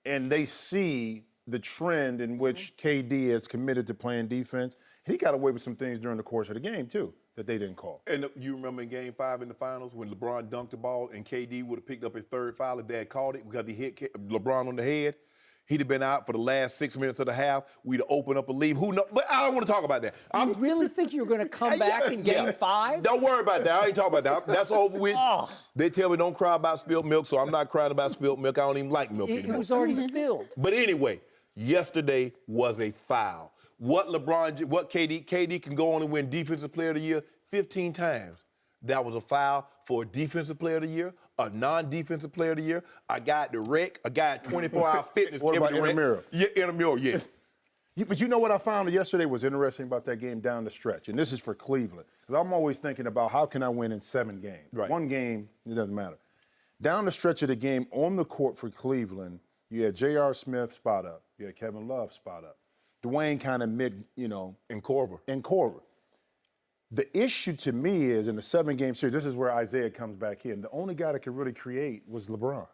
and they see the trend in which KD is committed to playing defense. He got away with some things during the course of the game, too, that they didn't call. And you remember in Game 5 in the finals when LeBron dunked the ball and KD would have picked up his third foul if they had called it because he hit LeBron on the head? He'd have been out for the last 6 minutes of the half. We'd open up a lead. Who knows? But I don't want to talk about that. You really think you're going to come back in Game 5? Don't worry about that. I ain't talking about that. That's over with. They tell me don't cry about spilled milk, so I'm not crying about spilled milk. I don't even like milk anymore. It was already spilled. But anyway, yesterday was a foul. What KD can go on and win Defensive Player of the Year 15 times. That was a foul for a Defensive Player of the Year, a non-Defensive Player of the Year, a guy at the rec, a guy at 24-hour fitness. What about intramural? Yeah, intramural, yes. But you know what I found yesterday was interesting about that game down the stretch, and this is for Cleveland, because I'm always thinking about how can I win in 7 games. Right. 1 game, it doesn't matter. Down the stretch of the game on the court for Cleveland, you had J.R. Smith spot up, you had Kevin Love spot up, Dwayne kind of mid, And Korver. The issue to me is in the 7-game series, this is where Isaiah comes back in. The only guy that could really create was LeBron.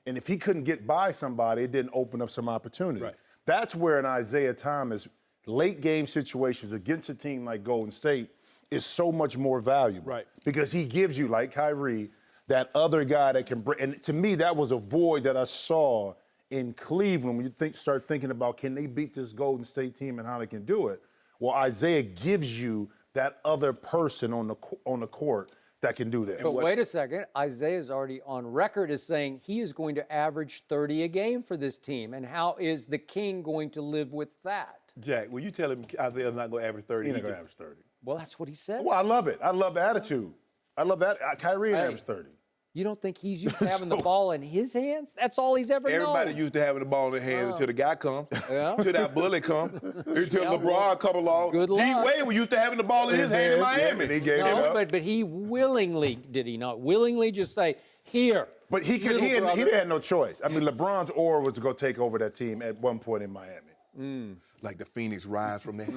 And if he couldn't get by somebody, it didn't open up some opportunity. Right. That's where an Isaiah Thomas late game situations against a team like Golden State is so much more valuable. Right. Because he gives you, like Kyrie, that other guy that can bring. And to me, that was a void that I saw in Cleveland when you start thinking about can they beat this Golden State team and how they can do it. Well, Isaiah gives you that other person on the court that can do that. But wait a second. Isaiah's already on record as saying he is going to average 30 a game for this team. And how is the King going to live with that? Jack, will you tell him Isaiah's not going to average 30? He's not going to average 30. Well, that's what he said. Well, I love it. I love the attitude. I love that. Kyrie averaged 30. You don't think he's used to having the ball in his hands? That's all he's ever Everybody known. used to having the ball in their hands until the guy come, Yeah. until that bully come, until LeBron come along. Good luck. D-Wade was used to having the ball in his hand in Miami. And he gave it No, up. but he willingly, did he not? Willingly just say, here. But he little brother. had no choice. I mean, LeBron's aura was to go take over that team at one point in Miami. Like the Phoenix rise from there.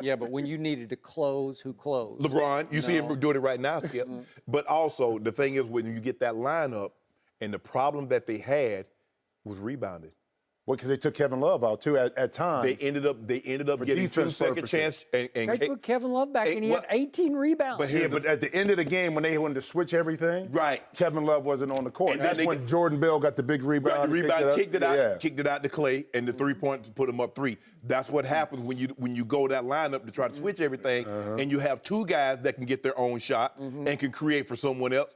Yeah, but when you needed to close, who closed? LeBron, you see him doing it right now, Skip. But also, the thing is, when you get that lineup, and the problem that they had was rebounding. Well, because they took Kevin Love out too at times. They ended up getting defense 2-second purposes. chance. They put Kevin Love back, and he had 18 rebounds. But at the end of the game, when they wanted to switch everything, Right. Kevin Love wasn't on the court. And That's then when Jordan Bell got the big rebound. kicked it out, Yeah. kicked it out to Clay, and the 3-point to put him up 3. That's what happens when you go that lineup to try to switch everything, and you have 2 guys that can get their own shot and can create for someone else.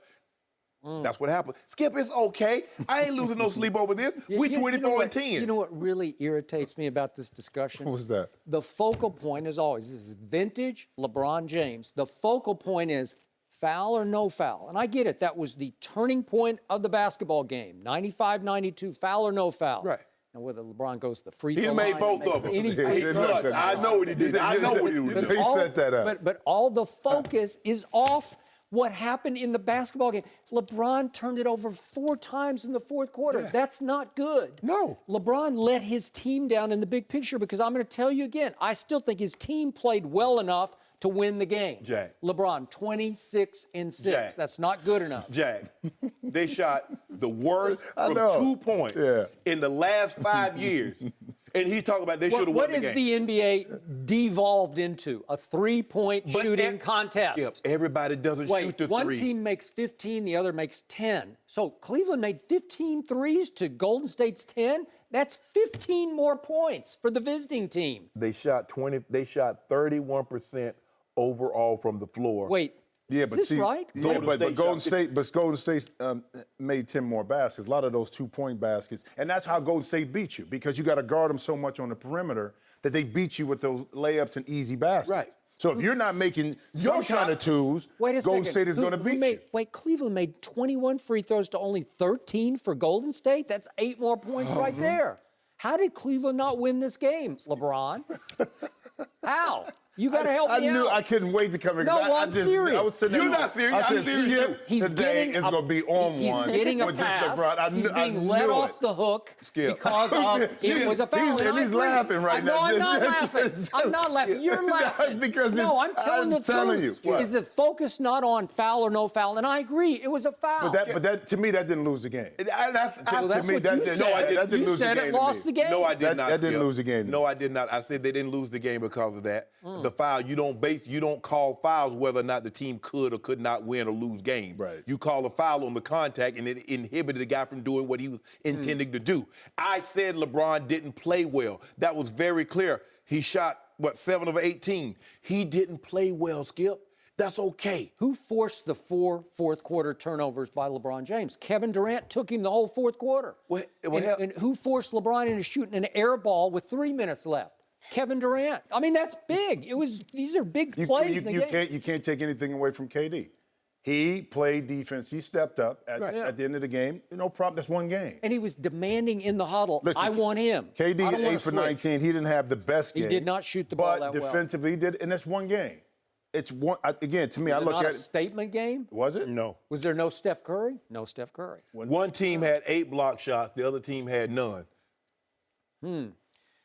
That's what happened. Skip, it's okay. I ain't losing no sleep over this. We 24-10. You know what really irritates me about this discussion? What was that? The focal point, as always, this is vintage LeBron James. The focal point is foul or no foul. And I get it. That was the turning point of the basketball game. 95-92, foul or no foul. Right. And whether LeBron goes to the free He throw made line, both makes of them. any He free did throw. that. I know what he did. I know what he was doing. He set that up. But all the focus is off what happened in the basketball game. LeBron turned it over 4 times in the fourth quarter. Yeah. That's not good. No. LeBron let his team down in the big picture because I'm going to tell you again, I still think his team played well enough to win the game. Jack. LeBron, 26-6. Jack. That's not good enough. Jack, they shot the worst I from know. 2 points in the last 5 years. And he's talking about they should have won What the is game. the NBA devolved into? A 3-point But shooting contest. Skip, everybody doesn't shoot the one 3. team makes 15, the other makes 10. So Cleveland made 15 threes to Golden State's 10. That's 15 more points for the visiting team. They shot 31% overall from the floor. Wait, Yeah, is but this see, right? Yeah, Golden but State Golden shot- State, made 10 more baskets. A lot of those 2-point baskets, and that's how Golden State beat you because you got to guard them so much on the perimeter that they beat you with those layups and easy baskets. Right. So if you're not making some kind of twos, Wait a Golden second. State is going to Who beat made, you. Wait, Cleveland made 21 free throws to only 13 for Golden State? That's 8 more points right there. How did Cleveland not win this game, LeBron? How? You got to help me out. I couldn't wait to come here. No, I I'm serious. I was sitting You're there, not serious. I I'm said, serious Skip, too. He's today getting is a- going to be on he's one. getting a with this pass. LeBron. He's being I let knew off it. the hook Skip. because of it was a foul. And he's laughing right now. No, I'm not Just- laughing. I'm not laughing. You're laughing. Because no, it's- I'm telling the I'm telling truth. you. Is the focus not on foul or no foul? And I agree, it was a foul. But that to me, that didn't lose the game. That's to me, what that you didn't- said. no, I didn't- that didn't You lose the said game it to lost me. the game. No, I did not. That didn't Skip. lose the game to No, me. I did not. I said they didn't lose the game because of that. the foul. You don't call fouls whether or not the team could or could not win or lose games. Right. You call a foul on the contact, and it inhibited the guy from doing what he was intending to do. I said LeBron didn't play well. That was very clear. He shot, 7 of 18. He didn't play well, Skip. That's okay. Who forced the 4 fourth-quarter turnovers by LeBron James? Kevin Durant took him the whole fourth quarter. And who forced LeBron into shooting an air ball with 3 minutes left? Kevin Durant. I mean, that's big. These are big plays in the game. You can't take anything away from KD. He played defense. He stepped up at the end of the game. No problem. That's one game. And he was demanding in the huddle, Listen, I want him. KD 8 for 19. He didn't have the best game. He did not shoot the ball that well. But defensively, he did, and that's one game. It's one, again, to me, I look not at a it. statement game? Was it? No. Was there no Steph Curry? No Steph Curry. One team had 8 block shots. The other team had none.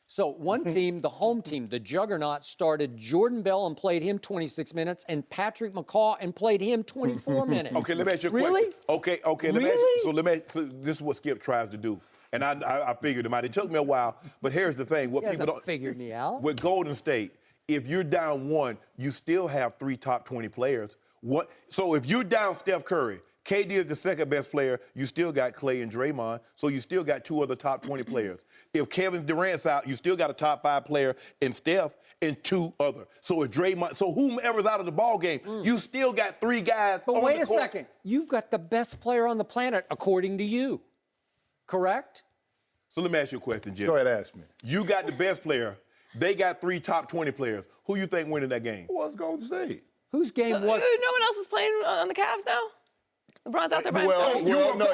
So one team, the home team, the Juggernaut, started Jordan Bell and played him 26 minutes, and Patrick McCaw and played him 24 minutes. Okay, let me ask you a Really? question. Okay. Really? So this is what Skip tries to do. And I figured him out. It took me a while, but here's the thing. What He people hasn't don't figured me out. With Golden State, if you're down 1, you still have 3 top 20 players. So if you're down Steph Curry, KD is the second best player, you still got Clay and Draymond, so you still got 2 other top 20 players. If Kevin Durant's out, you still got a top 5 player in Steph and 2 other. So if Draymond, so whomever's out of the ball game, you still got 3 guys But on wait the a court. second. You've got the best player on the planet, according to you. Correct? So let me ask you a question, Jim. Go ahead, ask me. You got the best player. They got 3 top 20 players. Who you think winning that game? Who was Golden State? Whose game was... No one else is playing on the Cavs now? LeBron's out there by himself.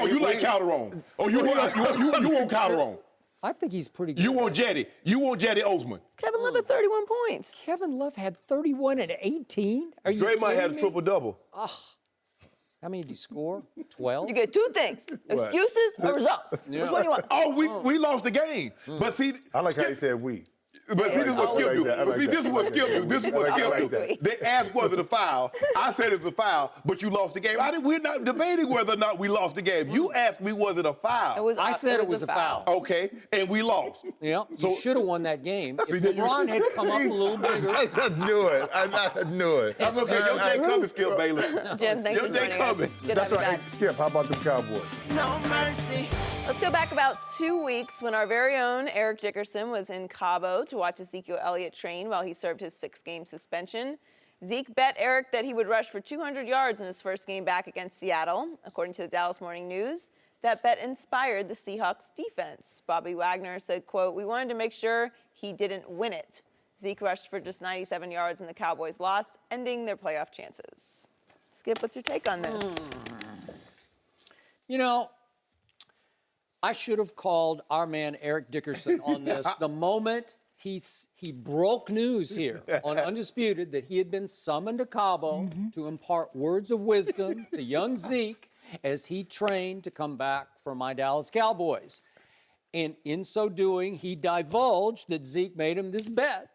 You like Calderon. You want Calderon. I think he's pretty good. You want Jetty. You want Jetty Osman. Kevin Love had 31 points. Kevin Love had 31 and 18? Are you Draymond kidding had a me? triple-double. How many did he score? 12? You get 2 things: excuses or results. Which one you want? Oh, we lost the game. But see, I like how you said we. But see, this is what Skip do. I like But see, that. this is what Skip do. This is what I Skip like do. that. They asked was it a foul. I said it's a foul, but you lost the game. We're not debating whether or not we lost the game. You asked me was it a foul. I said it was a foul. Okay, and we lost. Yeah, So- you should have won that game. If See, then you- LeBron had come up a little bigger. I knew it. I knew it. That's okay. Your day coming, Skip Bayless. Jim, thanks Your for day joining us. coming. Good to That's have you right. back. Hey, Skip, how about the Cowboys? No mercy. Let's go back about 2 weeks when our very own Eric Dickerson was in Cabo to watch Ezekiel Elliott train while he served his 6-game suspension. Zeke bet Eric that he would rush for 200 yards in his first game back against Seattle. According to the Dallas Morning News, that bet inspired the Seahawks defense. Bobby Wagner said, quote, "We wanted to make sure he didn't win it." Zeke rushed for just 97 yards and the Cowboys lost, ending their playoff chances. Skip, what's your take on this? You know, I should have called our man Eric Dickerson on this the moment he broke news here on Undisputed that he had been summoned to Cabo to impart words of wisdom to young Zeke as he trained to come back for my Dallas Cowboys. And in so doing, he divulged that Zeke made him this bet.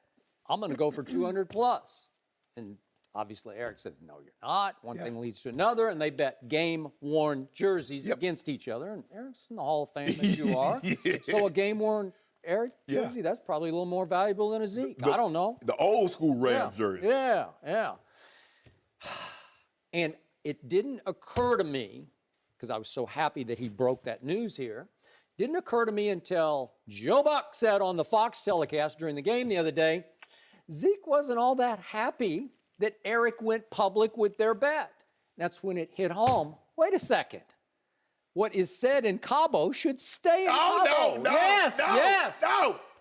I'm going to go for 200 plus. And obviously, Eric said, no, you're not. One thing leads to another, and they bet game-worn jerseys against each other. And Eric's in the Hall of Fame as you are. So a game-worn Eric jersey, that's probably a little more valuable than a Zeke. I don't know. The old school Rams jersey. Yeah. And it didn't occur to me, because I was so happy that he broke that news here, didn't occur to me until Joe Buck said on the Fox telecast during the game the other day, Zeke wasn't all that happy that Eric went public with their bet. That's when it hit home. Wait a second. What is said in Cabo should stay in Cabo. No. Yes.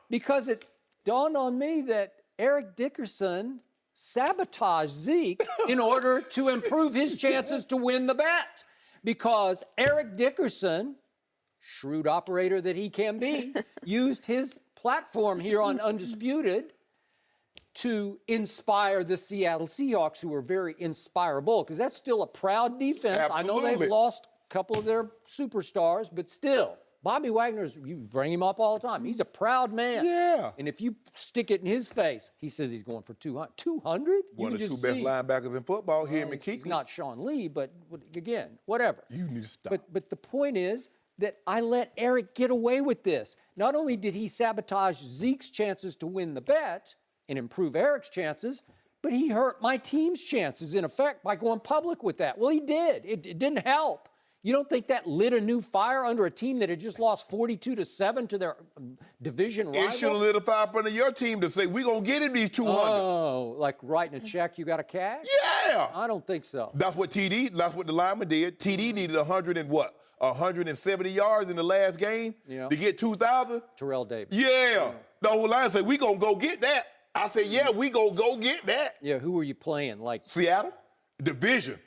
Because it dawned on me that Eric Dickerson sabotaged Zeke in order to improve his chances to win the bet. Because Eric Dickerson, shrewd operator that he can be, used his platform here on Undisputed to inspire the Seattle Seahawks, who are very inspirable, because that's still a proud defense. I know Absolutely. they've lost a couple of their superstars, but still, Bobby Wagner's, you bring him up all the time. He's a proud man. Yeah. And if you stick it in his face, he says he's going for 200. 200? One of the 2 best linebackers in football, him and He's Keekly. not Sean Lee, but again, whatever. You need to stop. But the point is that I let Eric get away with this. Not only did he sabotage Zeke's chances to win the bet, and improve Eric's chances, but he hurt my team's chances, in effect, by going public with that. Well, he did. It didn't help. You don't think that lit a new fire under a team that had just lost 42-7 to their division rival? It should have lit a fire up under your team to say, we're going to get him these 200. Oh, like writing a check you got to cash? Yeah. I don't think so. That's what the lineman did. TD needed 170 yards in the last game to get 2,000. Terrell Davis. Yeah. The whole line said, we going to go get that. I said, yeah, we going to go get that. Yeah, who were you playing? Like Seattle? Division.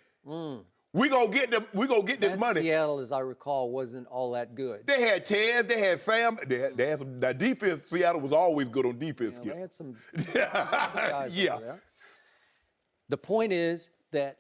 We gonna get this money. Seattle, as I recall, wasn't all that good. They had Tez, they had Sam, they had some. That defense, Seattle was always good on defense. They had some guys yeah. over there. The point is that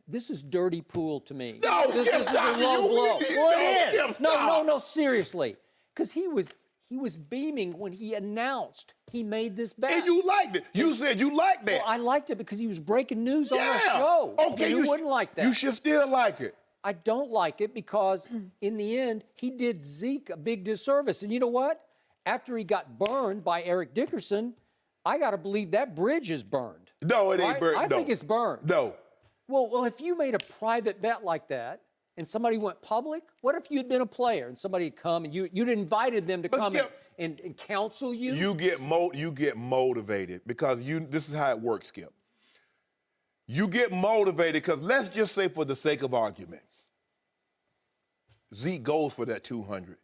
this is dirty pool to me. No, this is a low blow. Well, it is. No, seriously, because he was beaming when he announced he made this bet. And you liked it. You said you liked that. Well, I liked it because he was breaking news on the show. Okay, you wouldn't like that. You should still like it. I don't like it because in the end, he did Zeke a big disservice. And you know what? After he got burned by Eric Dickerson, I got to believe that bridge is burned. No, it ain't burned. I think it's burned. No. Well, if you made a private bet like that and somebody went public, what if you'd been a player and somebody had come and you'd invited them to come and counsel you? You get motivated because this is how it works, Skip. You get motivated because let's just say for the sake of argument, Zeke goes for that 200.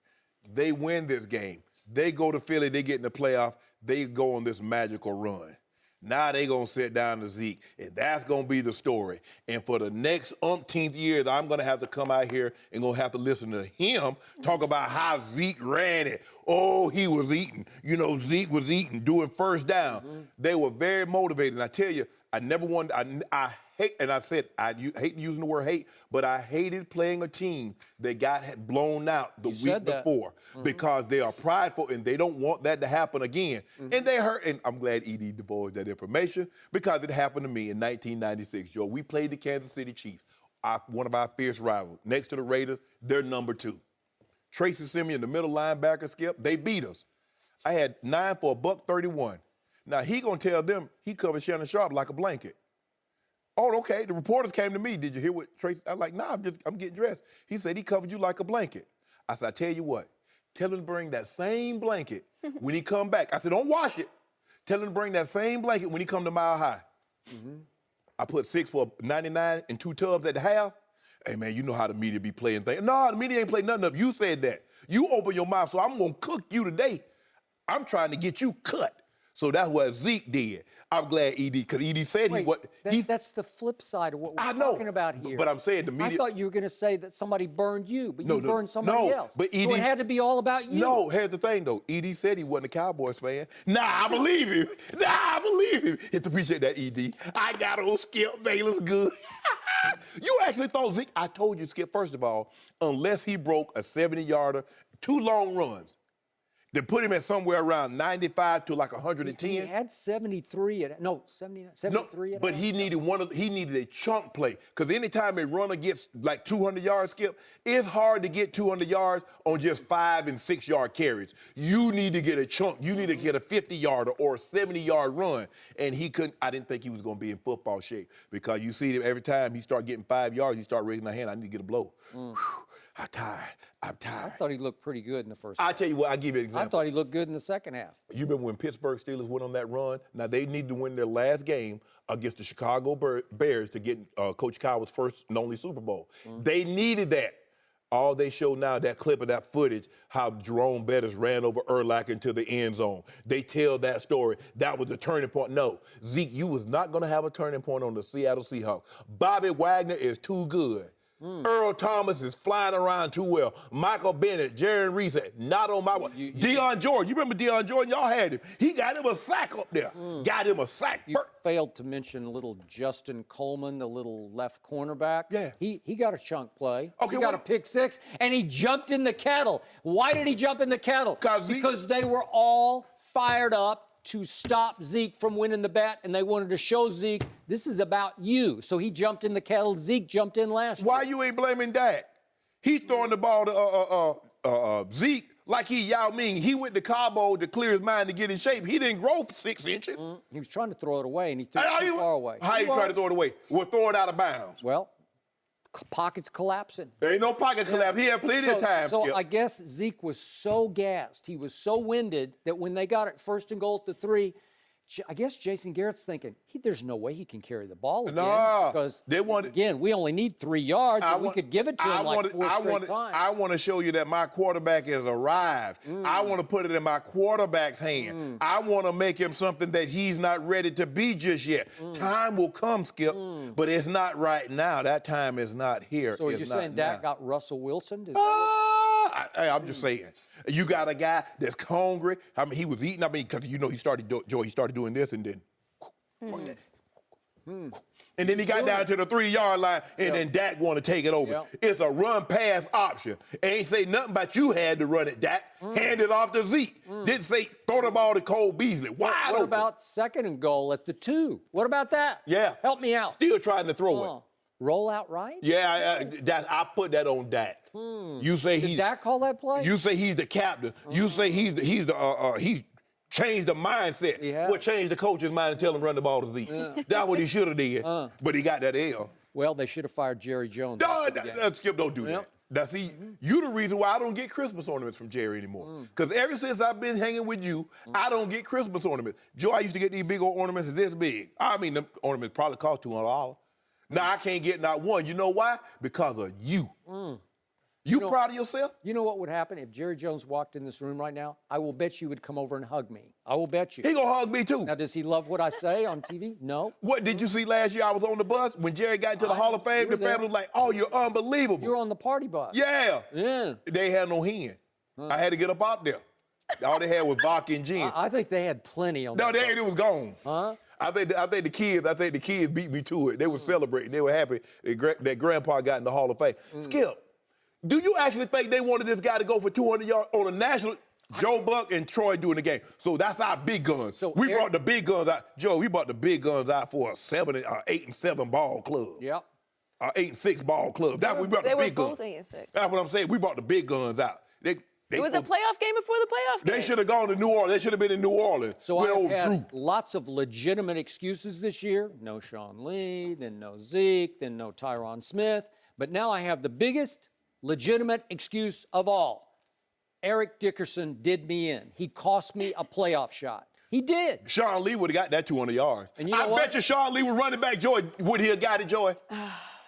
They win this game. They go to Philly, they get in the playoff, they go on this magical run. Now they going to sit down to Zeke, and that's going to be the story. And for the next umpteenth years, I'm going to have to come out here and going to have to listen to him talk about how Zeke ran it. Oh, he was eating. Zeke was eating, doing first down. They were very motivated. And I tell you, I never wanted, I hate, and I said, I hate using the word hate, but I hated playing a team that had blown out the week before because they are prideful and they don't want that to happen again. And they hurt, and I'm glad Edie divulged that information because it happened to me in 1996, Joe. We played the Kansas City Chiefs, one of our fierce rivals. Next to the Raiders, they're number 2. Tracy Simeon, the middle linebacker, Skip, they beat us. I had 9 for $131. Now, he going to tell them he covered Shannon Sharpe like a blanket. Oh, okay. The reporters came to me. Did you hear what Tracy? I'm like, nah, I'm getting dressed. He said he covered you like a blanket. I said, I tell you what, tell him to bring that same blanket when he come back. I said, don't wash it. Tell him to bring that same blanket when he come to Mile High. I put 6 for $99 and 2 tubs at the half. Hey, man, you know how the media be playing things. No, the media ain't playing nothing up. You said that. You open your mouth, so I'm going to cook you today. I'm trying to get you cut. So that's what Zeke did. I'm glad Ed, because Ed said that's the flip side of what we're talking about here. But I'm saying the media. I thought you were going to say that somebody burned you, but you burned somebody else. But so it had to be all about you. No, here's the thing, though. Ed said he wasn't a Cowboys fan. Nah, I believe him. You have to appreciate that, Ed. I got old Skip Bayless good. You actually thought Zeke, I told you, Skip, first of all, unless he broke a 70-yarder, 2 long runs, to put him at somewhere around 95 to like 110. He had 73 73 but he needed a chunk play. Because anytime a runner gets like 200 yards, Skip, it's hard to get 200 yards on just 5 and 6 yard carries. You need to get a chunk. You need to get a 50-yarder or a 70-yard run. And he couldn't. I didn't think he was going to be in football shape because you see him every time he start getting 5 yards, he start raising the hand. I need to get a blow. Whew, I'm tired. I thought he looked pretty good in the first half. half. I tell you what, I'll give you an example. I thought he looked good in the second half. You remember when Pittsburgh Steelers went on that run? Now, they need to win their last game against the Chicago Bears to get Coach Cowher's first and only Super Bowl. They needed that. All they show now, that clip of that footage, how Jerome Bettis ran over Urlacher into the end zone. They tell that story. That was the turning point. No, Zeke, you was not going to have a turning point on the Seattle Seahawks. Bobby Wagner is too good. Earl Thomas is flying around too well. Michael Bennett, Jaron Reese, not on my one. Deion Jordan, you remember Deion Jordan? Y'all had him. He got him a sack up there. Got him a sack. You failed to mention little Justin Coleman, the little left cornerback. Yeah. He got a chunk play. Okay, he got a pick 6, and he jumped in the kettle. Why did he jump in the kettle? Because they were all fired up to stop Zeke from winning the bet, and they wanted to show Zeke, this is about you. So he jumped in the kettle. Zeke jumped in last year. Why you ain't blaming Dak? He throwing the ball to Zeke, like he Yao Ming. He went to Cabo to clear his mind to get in shape. He didn't grow 6 inches. He was trying to throw it away, and he threw it too far away. How you trying to throw it away? Well, throw it out of bounds. Well, pockets collapsing. There ain't no pocket collapse. He had plenty of time. So Skip. I guess Zeke was so gassed, he was so winded that when they got it 1st and goal at the 3, I guess Jason Garrett's thinking, there's no way he can carry the ball again. No, because they wanted, again, we only need 3 yards, and we could give it to him like 4 straight times. I want to show you that my quarterback has arrived. I want to put it in my quarterback's hand. I want to make him something that he's not ready to be just yet. Time will come, Skip, but it's not right now. That time is not here. So you're saying Dak got Russell Wilson? I'm just saying. You got a guy that's hungry. I mean, he was eating. I mean, because he started doing this and then. And then he got down to the 3-yard line, and then Dak want to take it over. It's a run-pass option. Ain't say nothing about you had to run it, Dak. Hand it off to Zeke. Didn't say throw the ball to Cole Beasley. Wide open. What about 2nd and goal at the 2? What about that? Yeah. Help me out. Still trying to throw it. Roll out right? Yeah, I put that on Dak. You say Did Dak call that play? You say he's the captain. You say he changed the mindset. Well, change the coach's mind and tell him run the ball to Zeke. That's what he should have did. But he got that L. Well, they should have fired Jerry Jones. Skip, don't do that. Now, see, you the reason why I don't get Christmas ornaments from Jerry anymore. Because ever since I've been hanging with you, I don't get Christmas ornaments. Joe, I used to get these big old ornaments this big. I mean, the ornaments probably cost $200. Now I can't get not one. You know why? Because of you. You proud of yourself? You know what would happen if Jerry Jones walked in this room right now? I will bet you would come over and hug me. I will bet you. He gonna hug me too. Now, does he love what I say on TV? No. What did you see last year? I was on the bus when Jerry got into the Hall of Fame. The family was like, "Oh, you're unbelievable." You were on the party bus. Yeah. Yeah. They had no hen. I had to get up out there. All they had was vodka and gin. I think they had plenty on. No, it was gone. Huh? I think the kids beat me to it. They were celebrating. They were happy that Grandpa got in the Hall of Fame. Skip, do you actually think they wanted this guy to go for 200 yards on a national? Joe Buck and Troy doing the game. So that's our big guns. So we brought the big guns out. Joe, we brought the big guns out for a 8-7 ball club. Yep. 8-6 ball club. That's what we brought the big guns. They were both 8-6. That's what I'm saying. We brought the big guns out. It was a playoff game before the playoff game. They should have gone to New Orleans. They should have been in New Orleans. So I've had lots of legitimate excuses this year. No Sean Lee, then no Zeke, then no Tyron Smith. But now I have the biggest legitimate excuse of all. Eric Dickerson did me in. He cost me a playoff shot. He did. Sean Lee would have got that 200 yards. And you know I bet you Sean Lee was running back. Joy, would he have got it, Joy?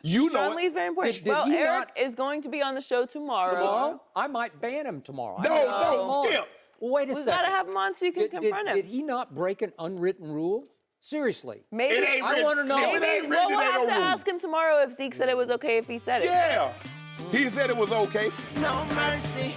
You know Sean Lee's very important. Eric is going to be on the show tomorrow. Tomorrow? I might ban him tomorrow. No, Skip. Well, wait a second. We've got to have him on so you can confront him. Did he not break an unwritten rule? Seriously. Maybe. It ain't I want to know. Maybe. We'll have to ask him tomorrow if Zeke said it was okay if he said it. Yeah. He said it was okay. No mercy.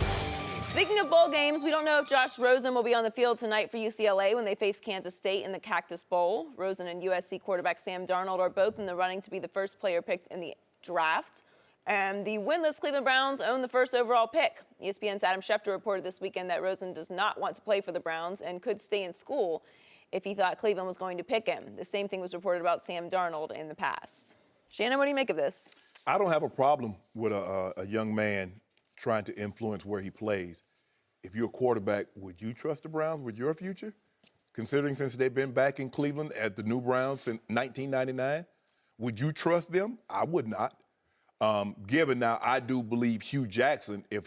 Speaking of bowl games, we don't know if Josh Rosen will be on the field tonight for UCLA when they face Kansas State in the Cactus Bowl. Rosen and USC quarterback Sam Darnold are both in the running to be the first player picked in the draft. And the winless Cleveland Browns own the first overall pick. ESPN's Adam Schefter reported this weekend that Rosen does not want to play for the Browns and could stay in school if he thought Cleveland was going to pick him. The same thing was reported about Sam Darnold in the past. Shannon, what do you make of this? I don't have a problem with a young man trying to influence where he plays. If you're a quarterback, would you trust the Browns with your future? Considering since they've been back in Cleveland at the new Browns since 1999, would you trust them? I would not. Given now, I do believe Hugh Jackson, if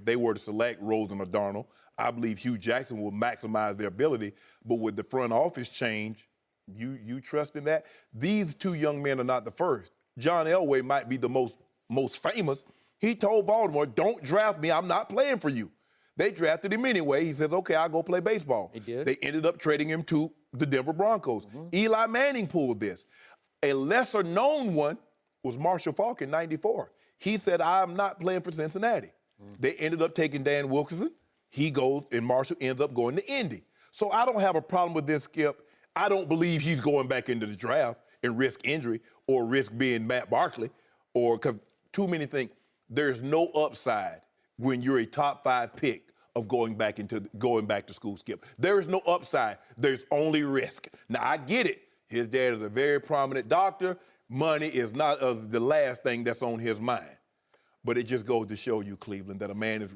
they were to select Rosen or Darnold, I believe Hugh Jackson will maximize their ability. But with the front office change, you trust in that? These two young men are not the first. John Elway might be the most famous. He told Baltimore, "Don't draft me. I'm not playing for you." They drafted him anyway. He says, "Okay, I'll go play baseball." He did. They ended up trading him to the Denver Broncos. Eli Manning pulled this. A lesser-known one was Marshall Faulk in '94. He said, "I'm not playing for Cincinnati." They ended up taking Dan Wilkinson. He goes, and Marshall ends up going to Indy. So I don't have a problem with this, Skip. I don't believe he's going back into the draft and risk injury or risk being Matt Barkley, or because too many think there's no upside when you're a top 5 pick of going back to school, Skip. There is no upside. There's only risk. Now, I get it. His dad is a very prominent doctor. Money is not the last thing that's on his mind. But it just goes to show you, Cleveland, that a man is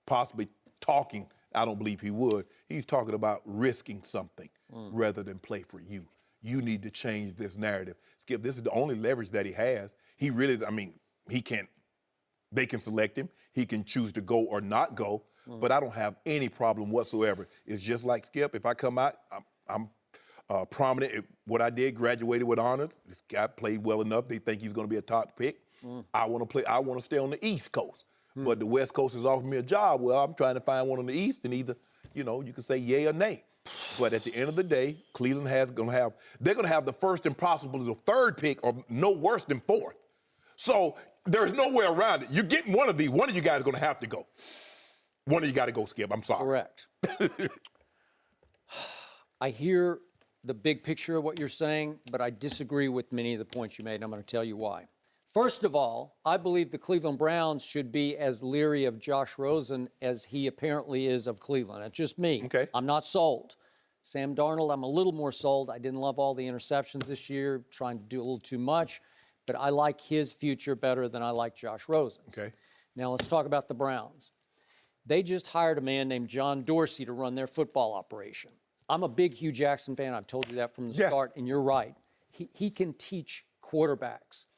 possibly talking, I don't believe he would. He's talking about risking something rather than play for you. You need to change this narrative. Skip, this is the only leverage that he has. He really, I mean, he can't, they can select him. He can choose to go or not go, but I don't have any problem whatsoever. It's just like Skip, if I come out, I'm prominent. What I did, graduated with honors. This guy played well enough. They think he's going to be a top pick. I want to play. I want to stay on the East Coast. But the West Coast has offered me a job. Well, I'm trying to find one on the East, and either, you know, you can say yay or nay. But at the end of the day, Cleveland they're going to have the first and possibly the third pick, or no worse than fourth. So there's no way around it. You're getting one of these. One of you guys is going to have to go. One of you got to go, Skip. I'm sorry. Correct. I hear the big picture of what you're saying, but I disagree with many of the points you made, and I'm going to tell you why. First of all, I believe the Cleveland Browns should be as leery of Josh Rosen as he apparently is of Cleveland. That's just me. Okay. I'm not sold. Sam Darnold, I'm a little more sold. I didn't love all the interceptions this year, trying to do a little too much, but I like his future better than I like Josh Rosen's. Okay. Now let's talk about the Browns. They just hired a man named John Dorsey to run their football operation. I'm a big Hugh Jackson fan. I've told you that from the start, and you're right. He can teach quarterbacks.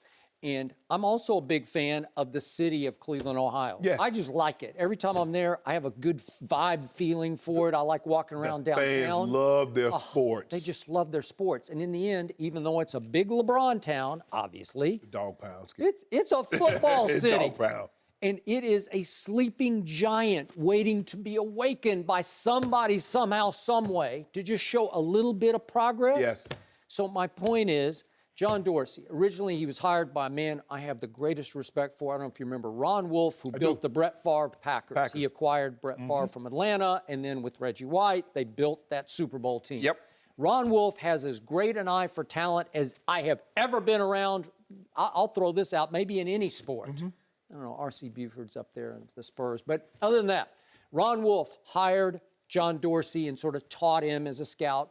And I'm also a big fan of the city of Cleveland, Ohio. Yeah. I just like it. Every time I'm there, I have a good vibe feeling for it. I like walking around downtown. Fans love their sports. They just love their sports. And in the end, even though it's a big LeBron town, obviously, Dog pound, Skip. it's a football It's city. dog pound. And it is a sleeping giant waiting to be awakened by somebody, somehow, some way, to just show a little bit of progress. Yes. So my point is, John Dorsey, originally he was hired by a man I have the greatest respect for. I don't know if you remember Ron Wolf, who built the Brett Favre Packers. He acquired Brett Favre from Atlanta, and then with Reggie White, they built that Super Bowl team. Yep. Ron Wolf has as great an eye for talent as I have ever been around. I'll throw this out, maybe in any sport. I don't know, R.C. Buford's up there in the Spurs. But other than that, Ron Wolf hired John Dorsey and sort of taught him as a scout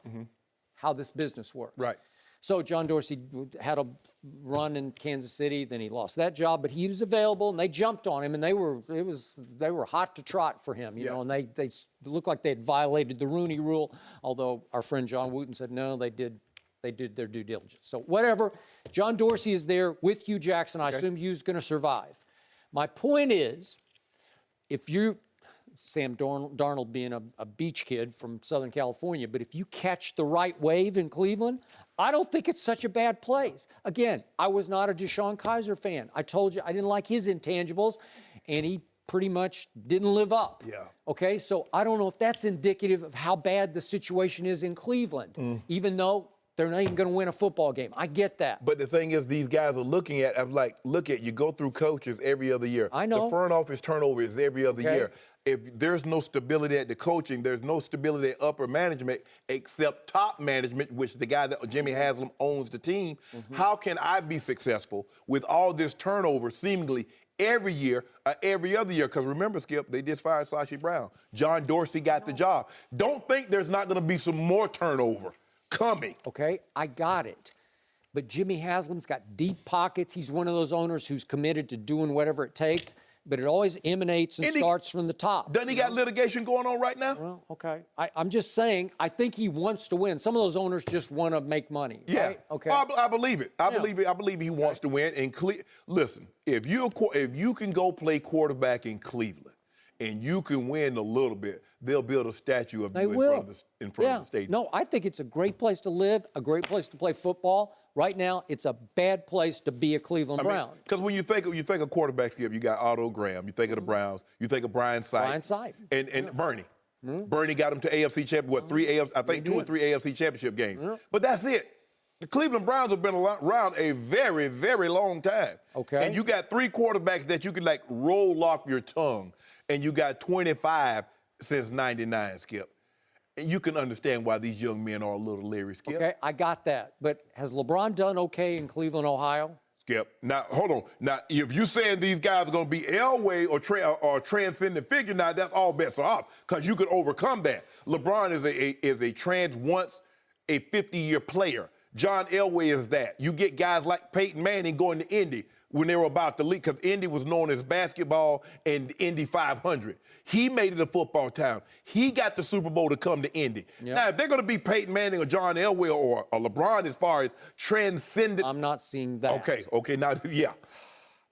how this business works. Right. So John Dorsey had a run in Kansas City, then he lost that job, but he was available, and they jumped on him, and they were hot to trot for him, you know, and they looked like they had violated the Rooney Rule, although our friend John Wooten said no, they did their due diligence. So whatever, John Dorsey is there with Hugh Jackson. I assume Hugh's going to survive. My point is, if you, Sam Darnold being a beach kid from Southern California, but if you catch the right wave in Cleveland, I don't think it's such a bad place. Again, I was not a Deshaun Kaiser fan. I told you I didn't like his intangibles, and he pretty much didn't live up. Yeah. Okay, so I don't know if that's indicative of how bad the situation is in Cleveland, even though they're not even going to win a football game. I get that. But the thing is, these guys are looking at, I'm like, look at, you go through coaches every other year. I know. The front office turnover is every other year. If there's no stability at the coaching, there's no stability at upper management except top management, which the guy that Jimmy Haslam owns the team. How can I be successful with all this turnover seemingly every year, every other year? Because remember, Skip, they just fired Sashi Brown. John Dorsey got the job. Don't think there's not going to be some more turnover coming. Okay, I got it. But Jimmy Haslam's got deep pockets. He's one of those owners who's committed to doing whatever it takes, but it always emanates and starts from the top. Doesn't he got litigation going on right now? Well, okay. I'm just saying, I think he wants to win. Some of those owners just want to make money. Yeah. Right? Okay. I believe it. I believe it. I believe he wants to win. And listen, if you can go play quarterback in Cleveland and you can win a little bit, they'll build a statue of you in front of the stadium. No, I think it's a great place to live, a great place to play football. Right now, it's a bad place to be a Cleveland Brown. Because when you think of quarterbacks, Skip, you got Otto Graham, you think of the Browns, you think of Brian Sipe. And Bernie. Bernie got him to AFC championship, two or three AFC championship games. But that's it. The Cleveland Browns have been around a very, very long time. Okay. And you got three quarterbacks that you can like roll off your tongue, and you got 25 since '99, Skip. And you can understand why these young men are a little leery, Skip. Okay, I got that. But has LeBron done okay in Cleveland, Ohio? Skip. Now, hold on. Now, if you're saying these guys are going to be Elway or transcendent figure, now that's all bets are off because you can overcome that. LeBron is a once a 50-year player. John Elway is that. You get guys like Peyton Manning going to Indy. when they were about to leave, because Indy was known as basketball and Indy 500. He made it a football town. He got the Super Bowl to come to Indy. Yep. Now, if they're going to be Peyton Manning or John Elway or LeBron as far as transcendent. I'm not seeing that. Okay, now, yeah.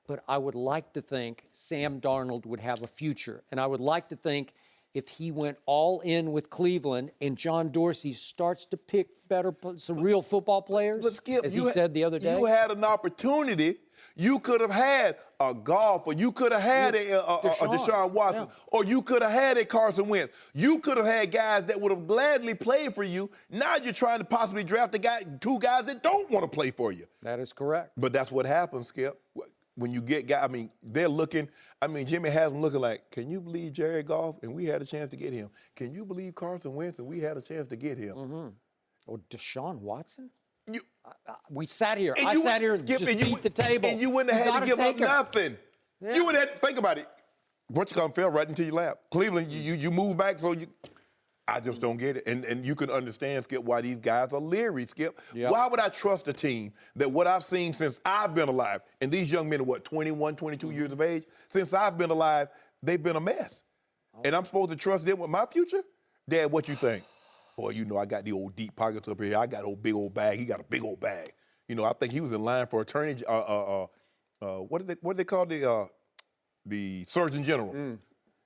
But I would like to think Sam Darnold would have a future. And I would like to think if he went all in with Cleveland and John Dorsey starts to pick some real football players, But Skip, as he said the other day. You had an opportunity. You could have had a Goff, or you could have had a Deshaun Watson, or you could have had a Carson Wentz. You could have had guys that would have gladly played for you. Now you're trying to possibly draft two guys that don't want to play for you. That is correct. But that's what happens, Skip. When you get guys, they're looking. Jimmy has them looking like, can you believe Jared Goff? And we had a chance to get him. Can you believe Carson Wentz? And we had a chance to get him. Mm-hmm. Or Deshaun Watson? We sat here. I sat here and Skip, just beat the table. And you wouldn't have had to give up nothing. Yeah. You would have had to think about it. What you fell right into your lap. Cleveland, you move back, so I just don't get it. And you can understand, Skip, why these guys are leery, Skip. Yep. Why would I trust a team that what I've seen since I've been alive, and these young men are 21, 22 years of age? Since I've been alive, they've been a mess. And I'm supposed to trust them with my future? Dad, what you think? Boy, I got the old deep pockets up here. I got old big old bag. He got a big old bag. I think he was in line for attorney. What do they call the Surgeon General?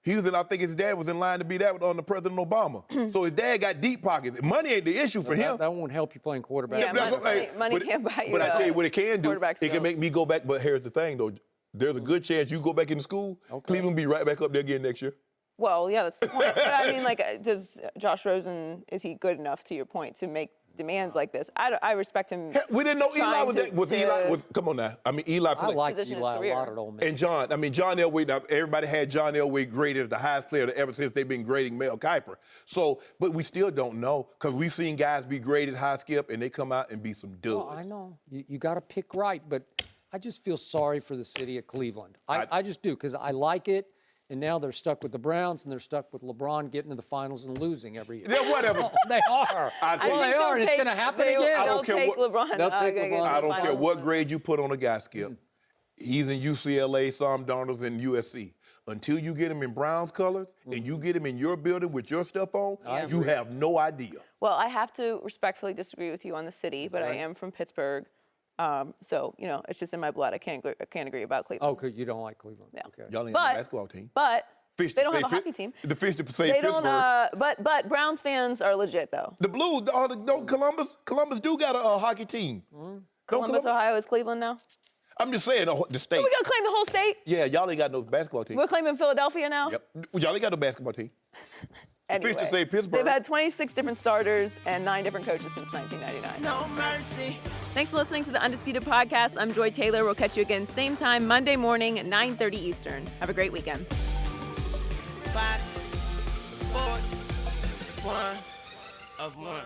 He was in. I think his dad was in line to be that under President Obama. So his dad got deep pockets. Money ain't the issue for him. That won't help you playing quarterback. Yeah, money can't buy you. But I tell you what it can do. Quarterback It can make me go back. But here's the thing, though. There's a good chance you go back into school. Okay. Cleveland be right back up there again next year. Well, yeah, that's the point. But does Josh Rosen, is he good enough, to your point, to make demands like this? I respect him. We didn't know Eli was Eli. Come on now. Eli played. I like Eli a lot at Ole Miss. And John Elway, now everybody had John Elway graded as the highest player ever since they've been grading Mel Kiper. So, but we still don't know, because we've seen guys be graded high, Skip, and they come out and be some duds. Well, I know. You got to pick right, but I just feel sorry for the city of Cleveland. I just do, because I like it. And now they're stuck with the Browns, and they're stuck with LeBron getting to the finals and losing every year. Yeah, whatever. They are. They are, and it's going to happen again. They'll take LeBron. I don't care what grade you put on a guy, Skip. He's in UCLA, Sam Darnold's in USC. Until you get him in Browns colors and you get him in your building with your stuff on, you have no idea. Well, I have to respectfully disagree with you on the city, but I am from Pittsburgh. So, it's just in my blood. I can't agree about Cleveland. Oh, because you don't like Cleveland. Yeah. Okay. Y'all ain't a basketball team. But they don't have a hockey team. The fish to say They Pittsburgh. don't. But Browns fans are legit, though. The Blues, Columbus do got a hockey team. Columbus, Ohio is Cleveland now. I'm just saying the state. Are we gonna claim the whole state? Yeah, y'all ain't got no basketball team. We're claiming Philadelphia now. Yep. Y'all ain't got no basketball team. Anyway, Fish to say Pittsburgh. They've had 26 different starters and 9 different coaches since 1999. No mercy. Thanks for listening to the Undisputed Podcast. I'm Joy Taylor. We'll catch you again same time Monday morning at 9:30 Eastern. Have a great weekend. Fox Sports 1 of 1.